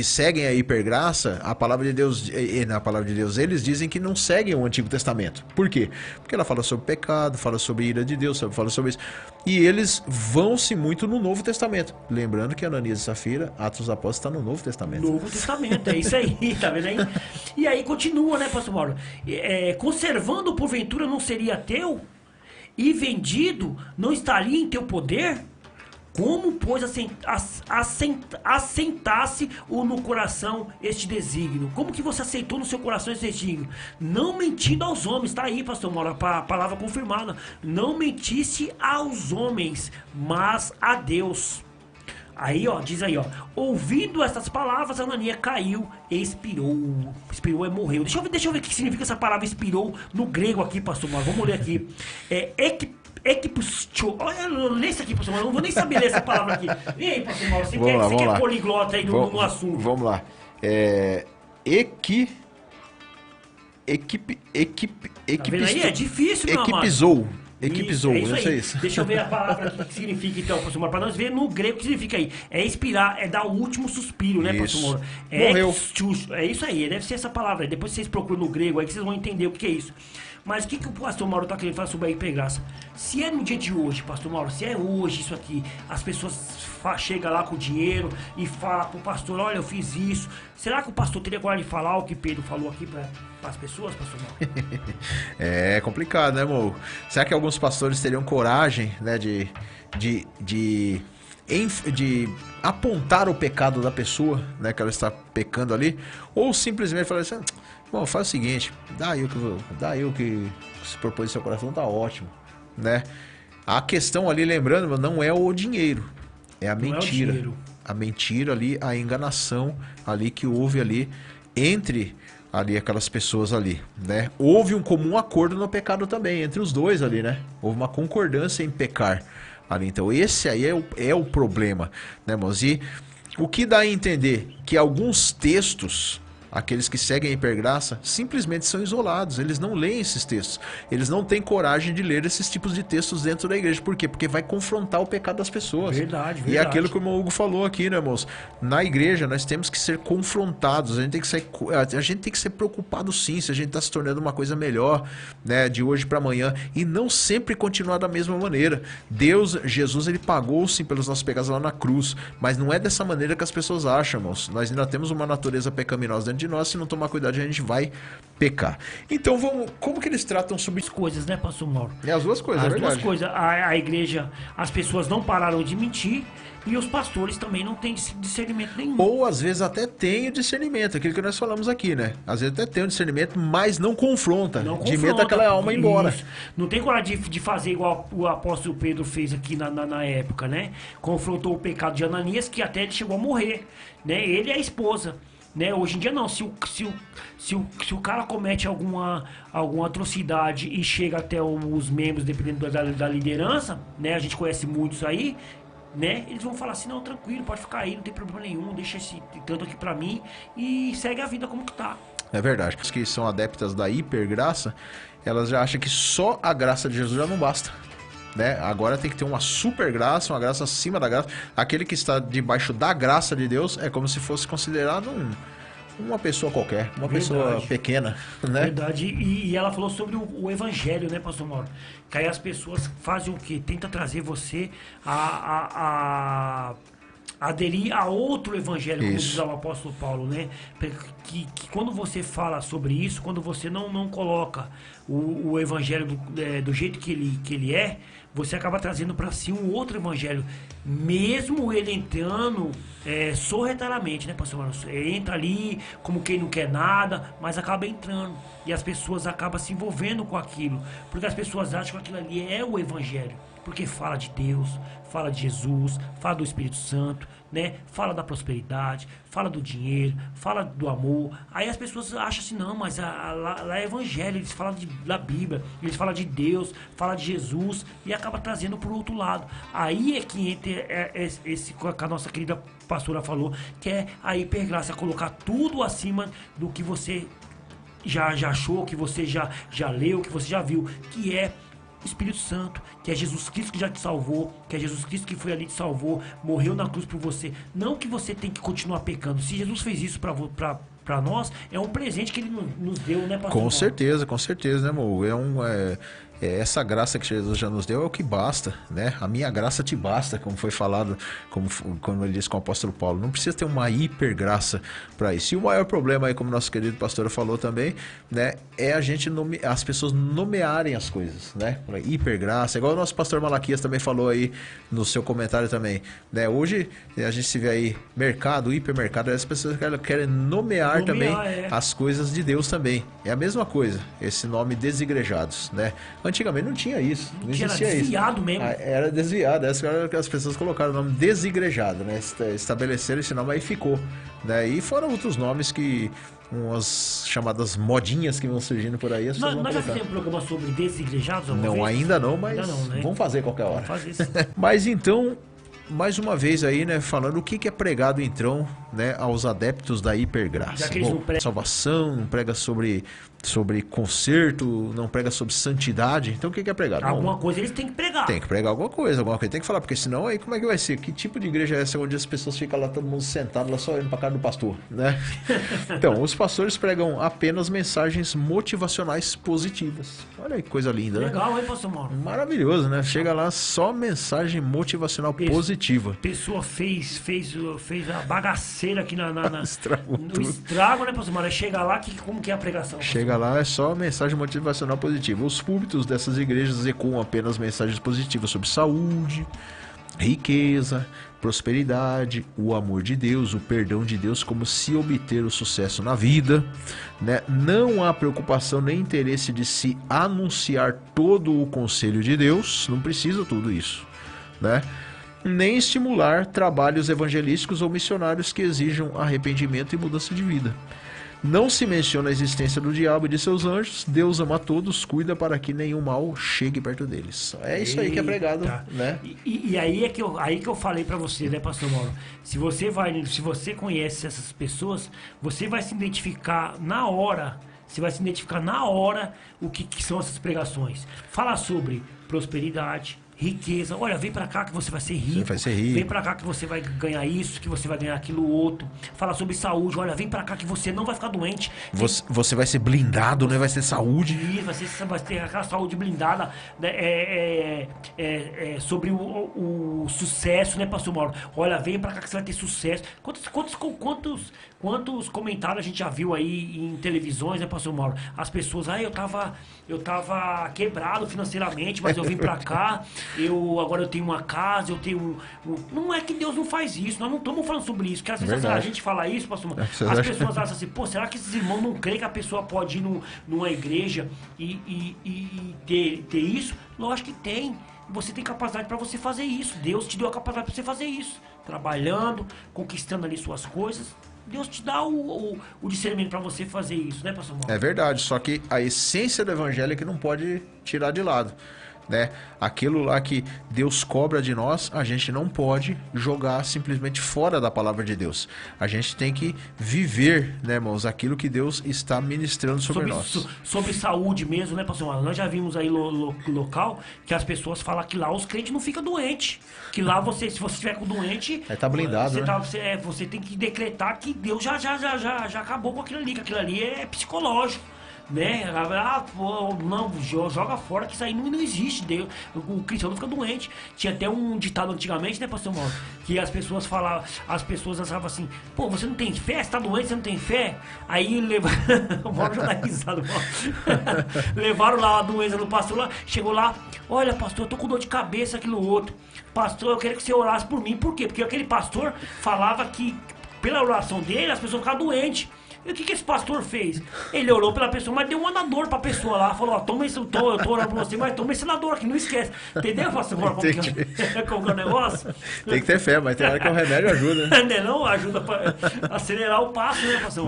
S1: seguem a hipergraça, a palavra de Deus, na palavra de Deus, eles dizem que não seguem o Antigo Testamento. Por quê? Porque ela fala sobre pecado, fala sobre ira de Deus, fala sobre isso. E eles vão-se muito no Novo Testamento. Lembrando que Ananias e Safira, Atos dos Apóstolos, está no Novo Testamento.
S2: Novo Testamento, é isso aí, tá vendo aí? E aí continua, né, pastor Mauro? Conservando porventura não seria teu? E vendido não estaria em teu poder? Como, pois, assentasse no coração este desígnio? Como que você aceitou no seu coração esse desígnio? Não mentindo aos homens, tá aí, pastor Mauro, a palavra confirmada. Não mentisse aos homens, mas a Deus. Aí, ó, diz aí, ó. Ouvindo essas palavras, Ananias caiu e expirou. Expirou e morreu. Deixa eu ver o que significa essa palavra expirou no grego aqui, pastor Mauro. Vamos ler aqui. Olha, lê isso aqui, pastor Mauro. Não vou nem saber ler essa palavra aqui. Vem aí, pastor Mauro. Você quer poliglota aí no assunto.
S1: Vamos lá.
S2: Tá vendo aí? É difícil, meu amado.
S1: Equipizou,
S2: isso,
S1: não
S2: aí.
S1: sei isso.
S2: Deixa eu ver a palavra aqui que significa, então, pastor Mauro. Pra nós ver no grego o que significa aí. É expirar, é dar o último suspiro, né, pastor Mauro?
S1: Morreu.
S2: É isso aí, deve ser essa palavra aí. Depois vocês procuram no grego aí que vocês vão entender o que é isso. Mas o que o pastor Mauro tá querendo falar sobre a hipergraça? Se é no dia de hoje, pastor Mauro, se é hoje isso aqui, as pessoas chegam lá com o dinheiro e falam pro pastor, olha, eu fiz isso. Será que o pastor teria coragem de falar o que Pedro falou aqui para as pessoas, pastor Mauro?
S1: É complicado, né, amor? Será que alguns pastores teriam coragem, né, de apontar o pecado da pessoa, né, que ela está pecando ali, ou simplesmente falar assim, bom, faz o seguinte, daí o que se propôs no seu coração tá ótimo, né? A questão ali, lembrando, não é o dinheiro, é a mentira. A mentira ali, a enganação ali que houve ali entre ali aquelas pessoas ali, né? Houve um comum acordo no pecado também, entre os dois ali, né? Houve uma concordância em pecar ali. Então esse aí é o problema, né, irmãos? E o que dá a entender que alguns textos, aqueles que seguem a hipergraça, simplesmente são isolados. Eles não leem esses textos. Eles não têm coragem de ler esses tipos de textos dentro da igreja. Por quê? Porque vai confrontar o pecado das pessoas.
S2: Verdade.
S1: E é aquilo que o irmão Hugo falou aqui, né, irmãos? Na igreja nós temos que ser confrontados. A gente tem que ser preocupado sim, se a gente está se tornando uma coisa melhor, né, de hoje para amanhã. E não sempre continuar da mesma maneira. Jesus, ele pagou sim pelos nossos pecados lá na cruz. Mas não é dessa maneira que as pessoas acham, irmãos. Nós ainda temos uma natureza pecaminosa dentro diante de nós. Se não tomar cuidado, a gente vai pecar. Então, como que eles tratam sobre
S2: As coisas, né, pastor Mauro?
S1: É as duas coisas,
S2: As
S1: é
S2: duas
S1: verdade.
S2: coisas. A igreja, as pessoas não pararam de mentir e os pastores também não têm discernimento nenhum.
S1: Ou às vezes até tem o discernimento, aquilo que nós falamos aqui, né? Às vezes até tem o discernimento, mas não confronta.
S2: Não
S1: de medo
S2: confronta.
S1: daquela alma ir embora.
S2: Isso. Não tem coragem de fazer igual o apóstolo Pedro fez aqui na época, né? Confrontou o pecado de Ananias, que até ele chegou a morrer, né? Ele e a esposa. Né? Hoje em dia não, se o cara comete alguma atrocidade e chega até os membros, dependendo da liderança, né? A gente conhece muitos aí, né? Eles vão falar assim, não, tranquilo, pode ficar aí, não tem problema nenhum, deixa esse tanto aqui pra mim e segue a vida como que tá.
S1: É verdade. As que são adeptas da hipergraça, elas já acham que só a graça de Jesus já não basta. Né? Agora tem que ter uma super graça, uma graça acima da graça. Aquele que está debaixo da graça de Deus é como se fosse considerado uma pessoa qualquer, uma pessoa pequena, né?
S2: Verdade. E ela falou sobre o evangelho, né, pastor Mauro? Que aí as pessoas fazem o quê? Tenta trazer você a aderir a outro evangelho, como diz o apóstolo Paulo, né? Que quando você fala sobre isso, quando você não coloca o evangelho do jeito que ele é, você acaba trazendo para si um outro evangelho, mesmo ele entrando sorrateiramente, né, pastor Mano? Entra ali como quem não quer nada, mas acaba entrando. E as pessoas acabam se envolvendo com aquilo, porque as pessoas acham que aquilo ali é o evangelho. Porque fala de Deus, fala de Jesus, fala do Espírito Santo, né? Fala da prosperidade, fala do dinheiro, fala do amor. Aí as pessoas acham assim, não, mas lá é evangelho, eles falam da Bíblia, eles falam de Deus, falam de Jesus e acaba trazendo pro outro lado. Aí é que entra esse que a nossa querida pastora falou, que é a hipergraça, colocar tudo acima do que você já achou, que você já leu, que você já viu, que é o Espírito Santo, que é Jesus Cristo que já te salvou, que é Jesus Cristo que foi ali te salvou, morreu na cruz por você. Não que você tem que continuar pecando. Se Jesus fez isso pra nós, é um presente que ele nos deu, né, pastor?
S1: Com certeza, né, amor? Essa graça que Jesus já nos deu é o que basta, né? A minha graça te basta, como foi falado, como ele disse com o apóstolo Paulo. Não precisa ter uma hipergraça para isso. E o maior problema aí, como nosso querido pastor falou também, né? É as pessoas nomearem as coisas, né? Hipergraça, igual o nosso pastor Malaquias também falou aí no seu comentário também, né? Hoje a gente se vê aí mercado, hipermercado, as pessoas querem nomear também as coisas de Deus também. É a mesma coisa, esse nome desigrejados, né? Antigamente não tinha isso, não existia
S2: era desviado
S1: isso.
S2: Mesmo.
S1: Era desviado, essa que as pessoas colocaram o nome desigrejado, né? Estabeleceram esse nome, aí ficou, né? E foram outros nomes que umas chamadas modinhas que vão surgindo por aí.
S2: Nós já fizemos um programa sobre desigrejados?
S1: Não, ainda não, mas
S2: ainda não, né?
S1: Vamos fazer qualquer hora.
S2: Vamos fazer sim.
S1: Mas então, mais uma vez aí, né, falando o que é pregado então, né, aos adeptos da hipergraça.
S2: Já que eles não pregam
S1: salvação, não prega sobre conserto, não prega sobre santidade. Então o que é pregado?
S2: Alguma coisa eles têm que pregar.
S1: Tem que pregar alguma coisa tem que falar, porque senão aí como é que vai ser? Que tipo de igreja é essa onde as pessoas ficam lá todo mundo sentado lá só olhando pra cara do pastor, né? Então, os pastores pregam apenas mensagens motivacionais positivas. Olha que coisa linda,
S2: Legal,
S1: né?
S2: hein, pastor Mauro?
S1: Maravilhoso, né? Chega lá só mensagem motivacional positiva.
S2: A pessoa fez a bagaceira aqui no
S1: tudo.
S2: estrago, né, pastor Mauro? Chega lá, como que é a pregação?
S1: Chega lá, é só mensagem motivacional positiva. Os púlpitos dessas igrejas ecoam apenas mensagens positivas sobre saúde, riqueza, prosperidade, o amor de Deus, o perdão de Deus, como se obter o sucesso na vida, né? Não há preocupação nem interesse de se anunciar todo o conselho de Deus, não precisa tudo isso, né? Nem estimular trabalhos evangelísticos ou missionários que exijam arrependimento e mudança de vida. Não se menciona a existência do diabo e de seus anjos. Deus ama a todos, cuida para que nenhum mal chegue perto deles. É isso aí que é pregado, né?
S2: E aí que eu falei para você, né, pastor Mauro? Se você conhece essas pessoas, você vai se identificar na hora. Você vai se identificar na hora o que são essas pregações. Fala sobre prosperidade, riqueza. Olha, vem pra cá que você vai ser rico.
S1: Você vai ser rico.
S2: Vem pra cá que você vai ganhar isso, que você vai ganhar aquilo outro. Fala sobre saúde. Olha, vem pra cá que você não vai ficar doente.
S1: Você vai ser blindado, né? Vai ser saúde.
S2: Isso, vai ter aquela saúde blindada, né? Sobre o sucesso, né, pastor Mauro? Olha, vem pra cá que você vai ter sucesso. Quantos comentários a gente já viu aí em televisões, né, pastor Mauro? As pessoas, eu tava quebrado financeiramente, mas eu vim pra cá, agora eu tenho uma casa, eu tenho não é que Deus não faz isso, nós não estamos falando sobre isso, porque às vezes a gente fala isso, pastor Mauro, as pessoas acham assim, pô, será que esses irmãos não creem que a pessoa pode ir numa igreja e ter isso? Lógico que tem. Você tem capacidade para você fazer isso. Deus te deu a capacidade para você fazer isso. Trabalhando, conquistando ali suas coisas. Deus te dá o discernimento para você fazer isso, né, pastor Mauro?
S1: É verdade, só que a essência do evangelho é que não pode tirar de lado, né? Aquilo lá que Deus cobra de nós, a gente não pode jogar simplesmente fora da palavra de Deus. A gente tem que viver, né, irmãos, aquilo que Deus está ministrando sobre nós.
S2: Sobre saúde mesmo, né, pastor Mauro? Nós já vimos aí local que as pessoas falam que lá os crentes não ficam doentes. Que lá se você estiver com doente...
S1: Aí tá blindado,
S2: você tem que decretar que Deus já acabou com aquilo ali, que aquilo ali é psicológico. Né? Não, joga fora, que isso aí não existe. Deus, o cristão não fica doente. Tinha até um ditado antigamente, né, pastor Mauro? Que as pessoas achavam assim, pô, você não tem fé? Você tá doente, você não tem fé? Aí o Mauro já tá risado, levaram lá a doença do pastor lá, chegou lá, olha, pastor, eu tô com dor de cabeça, aquilo outro. Pastor, eu queria que você orasse por mim. Por quê? Porque aquele pastor falava que pela oração dele as pessoas ficavam doentes. E o que esse pastor fez? Ele orou pela pessoa, mas deu um andador pra pessoa lá. Falou, ó, toma esse, eu tô orando pra você, mas toma esse andador aqui, não esquece. Entendeu, pastor? Como que é o negócio?
S1: Tem que ter fé, mas tem hora que o remédio ajuda, né?
S2: Não, ajuda pra acelerar o passo, né, pastor?